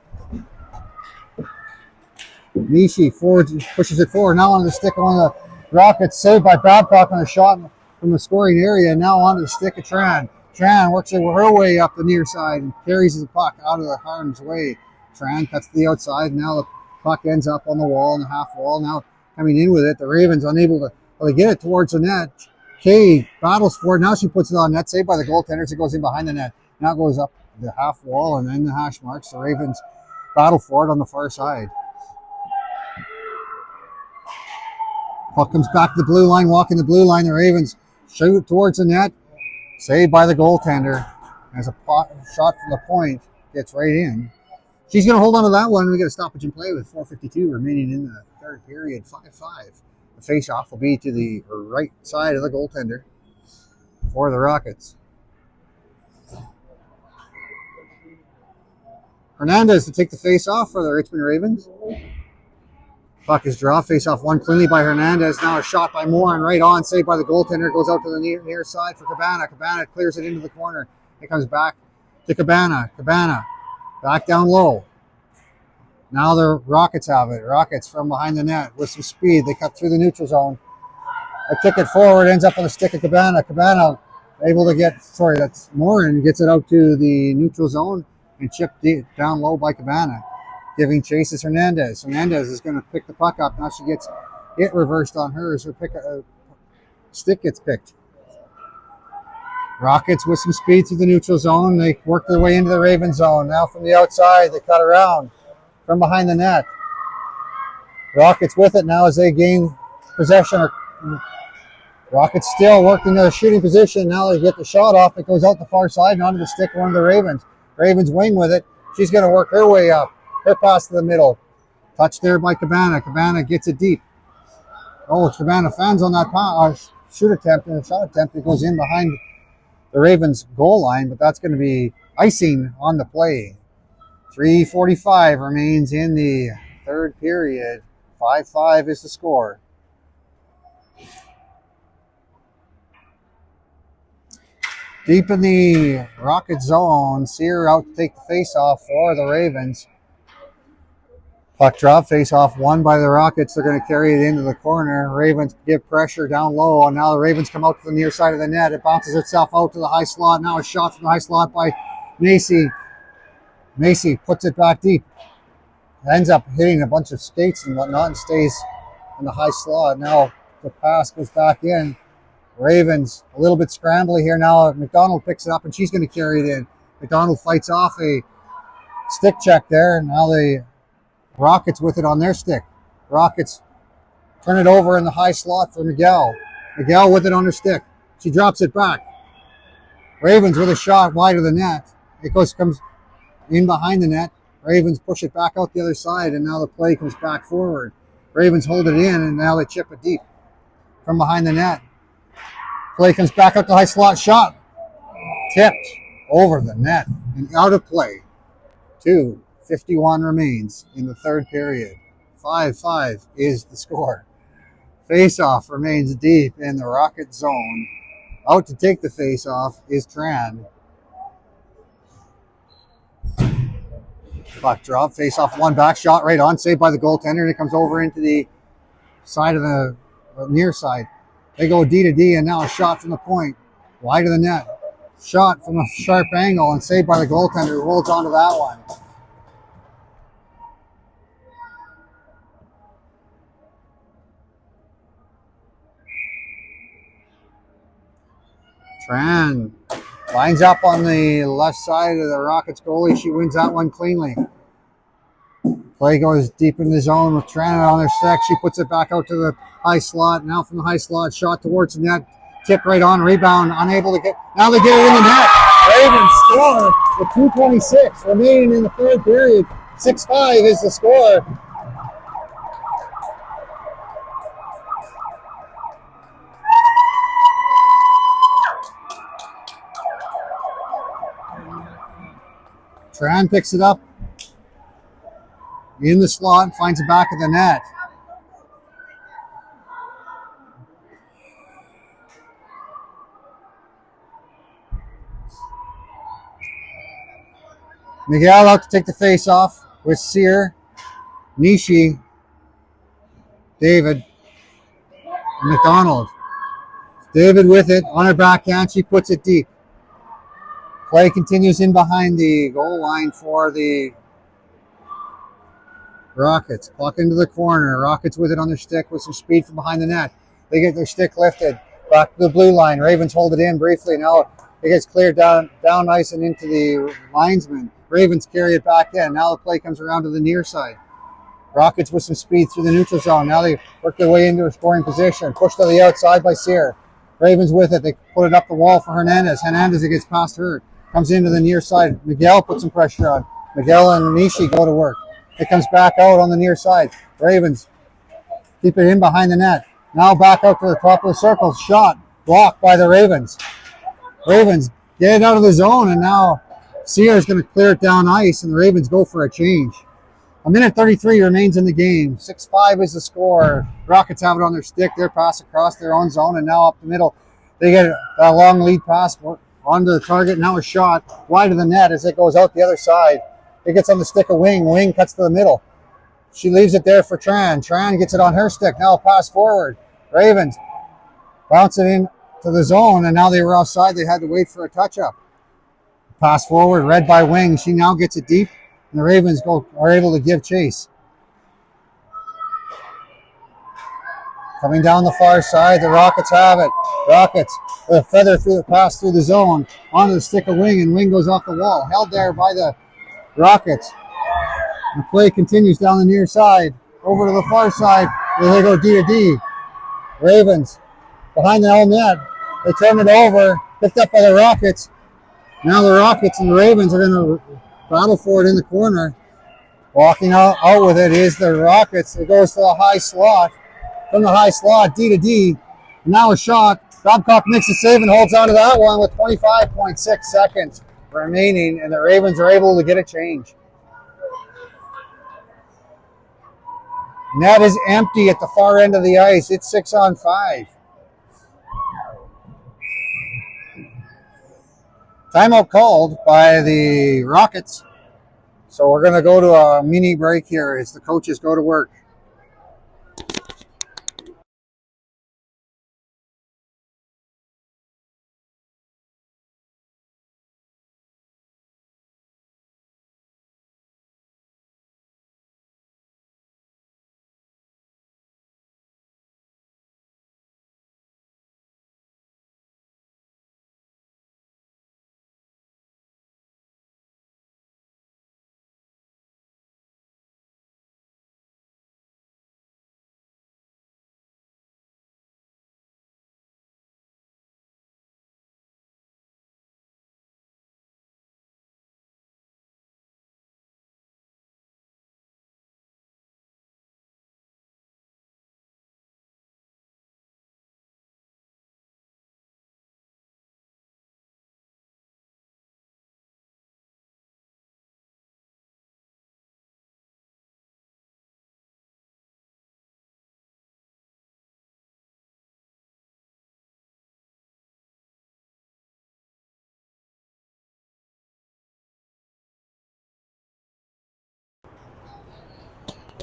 Nishi forwards, pushes it forward. Now onto the stick of one of the Rockets. Saved by Babcock on a shot from the scoring area. Now onto the stick of Tran. Tran works her way up the near side and carries the puck out of the harm's way. Tran cuts to the outside. Now the puck ends up on the wall, on the half wall. Now coming in with it. The Ravens unable to they get it towards the net. Kay battles for it. Now she puts it on net. Saved by the goaltenders. It goes in behind the net. Now it goes up the half wall and then the hash marks. The Ravens battle for it on the far side. Puck comes back to the blue line. Walking the blue line. The Ravens shoot towards the net. Saved by the goaltender. As a shot from the point gets right in. She's going to hold on to that one. We get a stoppage and play with 4:52 remaining in the third period. 5-5. The face-off will be to the right side of the goaltender for the Rockets. Hernandez to take the face-off for the Richmond Ravens. Puck is draw. Face-off won cleanly by Hernandez. Now a shot by Morin right on. Saved by the goaltender. Goes out to the near side for Cabana. Cabana clears it into the corner. It comes back to Cabana. Cabana back down low. Now the Rockets have it. Rockets from behind the net with some speed. They cut through the neutral zone. A kick it forward. Ends up on the stick of Cabana. Cabana able to get, that's Morin. Gets it out to the neutral zone and chipped down low by Cabana. Giving chase is Hernandez. Hernandez is going to pick the puck up. Now she gets it reversed on her as her stick gets picked. Rockets with some speed through the neutral zone. They work their way into the Raven zone. Now from the outside, they cut around from behind the net. Rockets with it now as they gain possession. Rockets still working their shooting position. Now they get the shot off. It goes out the far side and onto the stick of one of the Ravens. Ravens wing with it. She's going to work her way up. Her pass to the middle. Touch there by Cabana. Cabana gets it deep. Oh, Cabana fans on that shoot attempt and a shot attempt. It goes in behind the Ravens goal line, but that's going to be icing on the play. 3:45 remains in the third period. 5-5 is the score. Deep in the Rocket zone, Sear out to take the face-off for the Ravens. Puck drop, face-off won by the Rockets. They're going to carry it into the corner. Ravens give pressure down low, and now the Ravens come out to the near side of the net. It bounces itself out to the high slot. Now a shot from the high slot by Macy. Macy puts it back deep. Ends up hitting a bunch of skates and whatnot and stays in the high slot. Now the pass goes back in. Ravens a little bit scrambly here now. McDonald picks it up and she's going to carry it in. McDonald fights off a stick check there, and now the Rockets with it on their stick. Rockets turn it over in the high slot for Miguel. Miguel with it on her stick. She drops it back. Ravens with a shot wide of the net. It comes in behind the net. Ravens push it back out the other side, and now the play comes back forward. Ravens hold it in, and now they chip it deep from behind the net. Play comes back out to high slot shot. Tipped over the net and out of play. 2:51 remains in the third period. 5-5 is the score. Face-off remains deep in the Rocket zone. Out to take the face-off is Tran. Puck drop, face-off, one back shot right on, saved by the goaltender, and it comes over into the side of the near side. They go D to D, and now a shot from the point, wide of the net. Shot from a sharp angle and saved by the goaltender, who holds on to that one. Tran lines up on the left side of the Rockets goalie. She wins that one cleanly. Play goes deep in the zone with Tran on her stick. She puts it back out to the high slot. Now from the high slot, shot towards the net. Tip right on, rebound, unable to get. Now they get it in the net. Ravens score with 2:26 remaining in the third period. 6-5 is the score. Tran picks it up in the slot, finds the back of the net. Miguel out to take the face off with Sear, Nishi, David, and McDonald. David with it on her backhand. She puts it deep. Play continues in behind the goal line for the Rockets. Puck into the corner. Rockets with it on their stick with some speed from behind the net. They get their stick lifted. Back to the blue line. Ravens hold it in briefly. Now it gets cleared down ice and into the linesman. Ravens carry it back in. Now the play comes around to the near side. Rockets with some speed through the neutral zone. Now they work their way into a scoring position. Pushed to the outside by Sear. Ravens with it. They put it up the wall for Hernandez. Hernandez, it gets past her. Comes into the near side. Miguel puts some pressure on. Miguel and Nishi go to work. It comes back out on the near side. Ravens keep it in behind the net. Now back out to the top of the circle. Shot blocked by the Ravens. Ravens get it out of the zone, and now Sear is going to clear it down ice, and the Ravens go for a change. 1:33 remains in the game. 6-5 is the score. Rockets have it on their stick. They're pass across their own zone, and now up the middle. They get a long lead pass onto the target. Now a shot wide of the net as it goes out the other side. It gets on the stick of Wing. Wing cuts to the middle. She leaves it there for Tran. Tran gets it on her stick. Now a pass forward. Ravens bounce it in to the zone, and now they were offside. They had to wait for a touch-up. Pass forward, read by Wing. She now gets it deep, and the Ravens are able to give chase. Coming down the far side, the Rockets have it. Rockets with a feather through the pass through the zone onto the stick of Wing, and Wing goes off the wall. Held there by the Rockets. The play continues down the near side. Over to the far side, where they go D to D. Ravens behind the own net. They turn it over, picked up by the Rockets. Now the Rockets and the Ravens are going to battle for it in the corner. Walking out with it is the Rockets. It goes to the high slot. From the high slot, D to D. Now a shot. Babcock makes a save and holds on to that one with 25.6 seconds remaining, and the Ravens are able to get a change. Net is empty at the far end of the ice. It's 6-on-5. Timeout called by the Rockets. So we're going to go to a mini break here as the coaches go to work.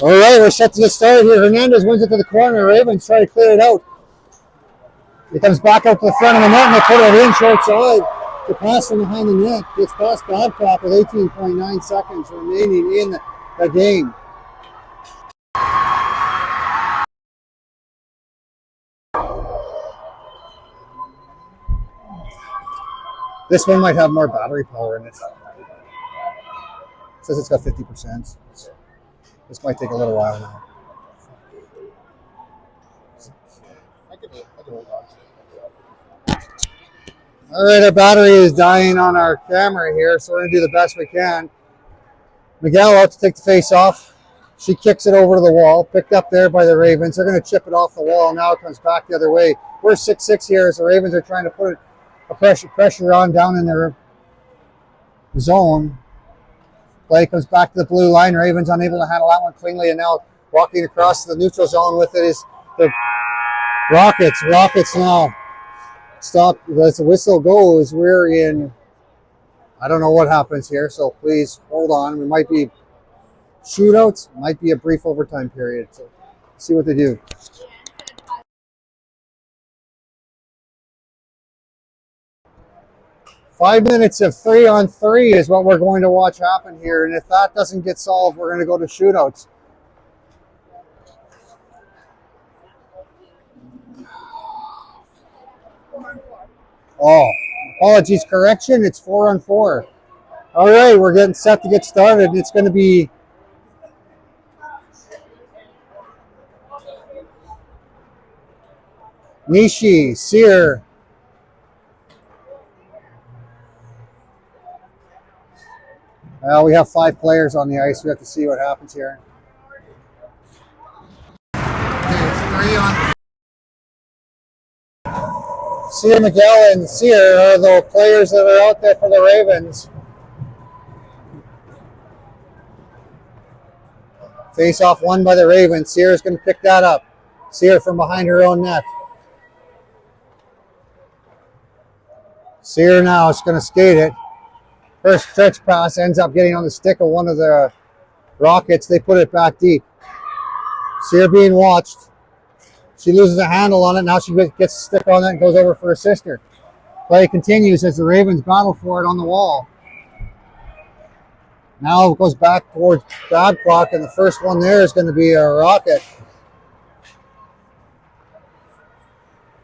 All right, we're set to get started here. Hernandez wins it to the corner. Ravens try to clear it out. He comes back out to the front of the net and they put it in short side. The pass from behind the net gets past Babcock with 18.9 seconds remaining in the game. This one might have more battery power in it. It says it's got 50%. This might take a little while now. All right, our battery is dying on our camera here, so we're going to do the best we can. Miguel out to take the face off. She kicks it over to the wall, picked up there by the Ravens. They're going to chip it off the wall. Now it comes back the other way. We're 6-6 here as the Ravens are trying to put a pressure on down in their zone. Play comes back to the blue line. Ravens unable to handle that one cleanly, and now walking across the neutral zone with it is the Rockets. Rockets now stop as the whistle goes. We're in, I don't know what happens here, so please hold on. We might be shootouts, might be a brief overtime period. So let's see what they do. Five minutes of 3-on-3 is what we're going to watch happen here. And if that doesn't get solved, we're going to go to shootouts. Oh, apologies, correction. It's 4-on-4. All right, we're getting set to get started. It's going to be Nishi, Sear. Well, we have 5 players on the ice. We have to see what happens here. Okay, it's 3-on. Sear, Miguel, and Sear are the players that are out there for the Ravens. Face off won by the Ravens. Sear is going to pick that up. Sear from behind her own net. Sear now is going to skate it. First stretch pass ends up getting on the stick of one of the Rockets. They put it back deep. Sear being watched. She loses a handle on it. Now she gets a stick on it and goes over for her sister. Play continues as the Ravens battle for it on the wall. Now it goes back towards Babcock, and the first one there is going to be a Rocket.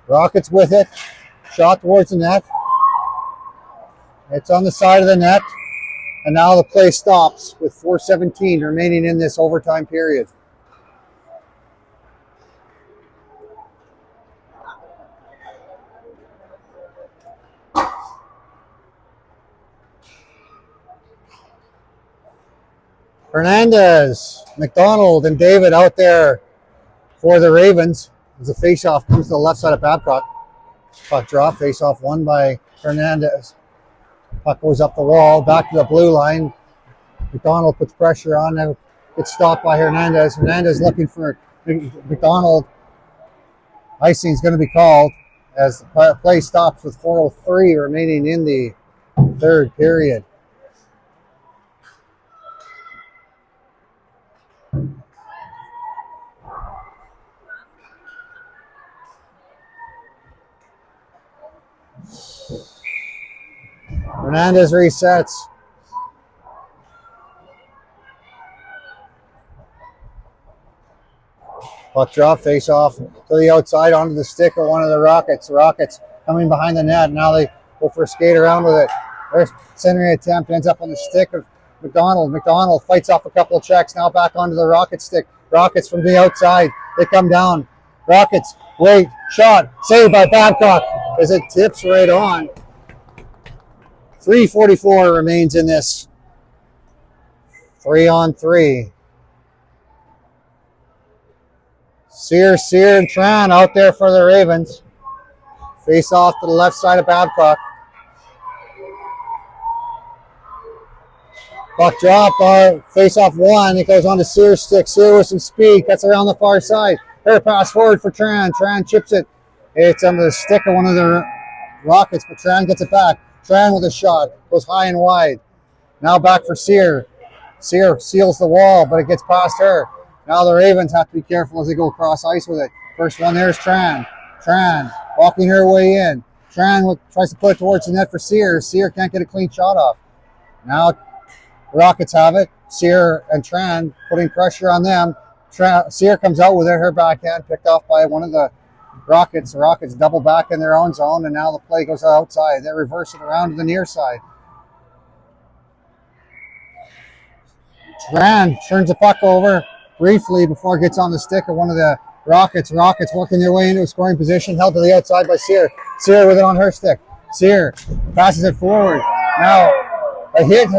Rockets with it. Shot towards the net. It's on the side of the net, and now the play stops with 4:17 remaining in this overtime period. Hernandez, McDonald, and David out there for the Ravens as the faceoff comes to the left side of Babcock. Puck drop, faceoff won by Hernandez. Puck goes up the wall, back to the blue line. McDonald puts pressure on, and gets stopped by Hernandez. Hernandez looking for McDonald. Icing is going to be called as the play stops with 4:03 remaining in the third period. Hernandez resets. Puck drop, face off to the outside onto the stick of one of the Rockets. The Rockets coming behind the net. Now they go for a skate around with it. Their centering attempt ends up on the stick of McDonald. McDonald fights off a couple of checks. Now back onto the Rocket stick. Rockets from the outside. They come down. Rockets, wait, shot, saved by Babcock as it tips right on. 3:44 remains in this 3-on-3. Sear, and Tran out there for the Ravens. Face off to the left side of Babcock. Puck drop, face off one. It goes on to Sear's stick. Sear with some speed, cuts around the far side. Her pass forward for Tran. Tran chips it. It's under the stick of one of the Rockets, but Tran gets it back. Tran with a shot, goes high and wide. Now back for Sear. Sear seals the wall, but it gets past her. Now the Ravens have to be careful as they go across ice with it. First one there is Tran. Tran walking her way in. Tran tries to put it towards the net for Sear. Sear can't get a clean shot off. Now Rockets have it. Sear and Tran putting pressure on them. Sear comes out with it. Her backhand picked off by one of the Rockets. The Rockets double back in their own zone, and now the play goes outside. They reverse it around to the near side. Tran turns the puck over briefly before it gets on the stick of one of the Rockets. Rockets working their way into a scoring position, held to the outside by Sear. Sear with it on her stick. Sear passes it forward. Now a hit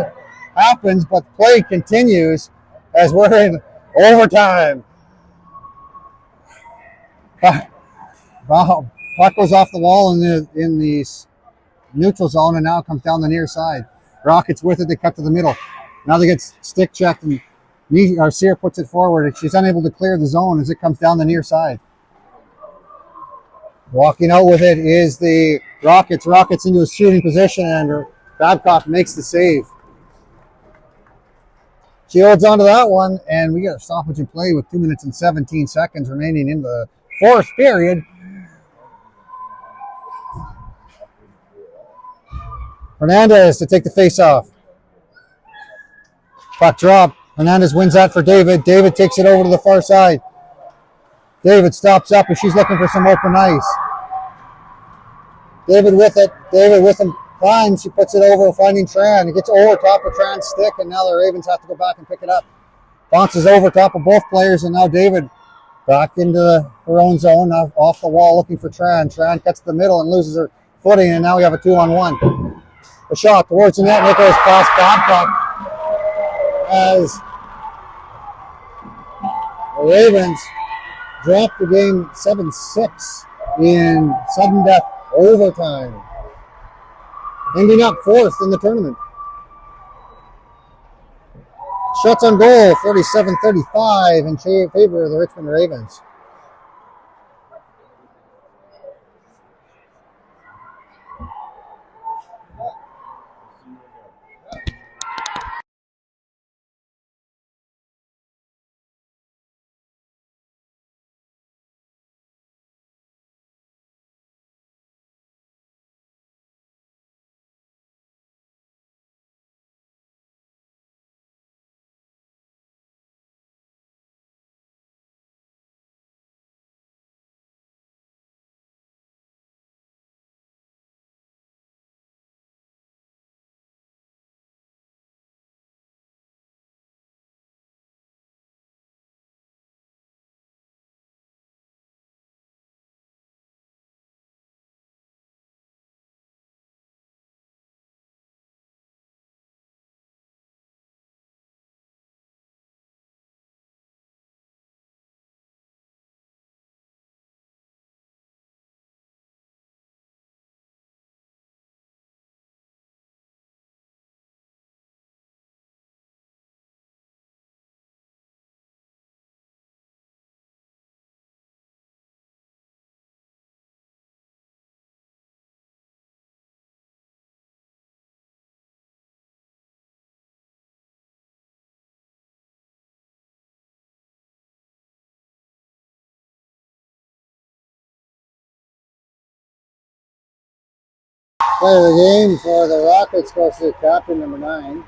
happens, but the play continues as we're in overtime. Puck goes off the wall in the neutral zone and now comes down the near side. Rockets with it, they cut to the middle. Now they get stick checked and Sear puts it forward and she's unable to clear the zone as it comes down the near side. Walking out with it is the Rockets. Rockets into a shooting position and Babcock makes the save. She holds on to that one and we got a stoppage in play with 2 minutes and 17 seconds remaining in the fourth period. Hernandez to take the face off. Puck drop. Hernandez wins that for David. David takes it over to the far side. David stops up and she's looking for some open ice. David with it. David with him. Fine. She puts it over, finding Tran. It gets over top of Tran's stick, and now the Ravens have to go back and pick it up. Bounces over top of both players, and now David back into her own zone, off the wall, looking for Tran. Tran cuts the middle and loses her footing, and now we have a 2-on-1. A shot towards the net. Nicholas past Babcock as the Ravens dropped the game 7-6 in sudden death overtime, ending up fourth in the tournament. Shots on goal, 37-35 in favor of the Richmond Ravens. Player of the game for the Rockets goes to captain number 9.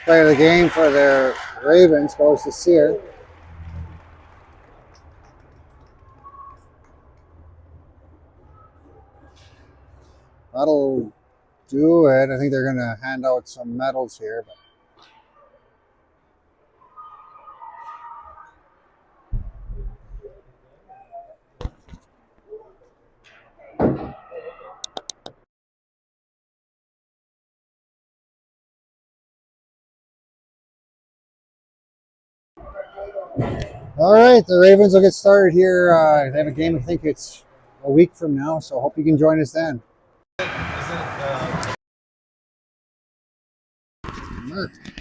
Player of the game for the Ravens goes to Sear. That'll do it. I think they're going to hand out some medals here. But all right, the Ravens will get started here. They have a game, I think it's a week from now, so hope you can join us then. Is it,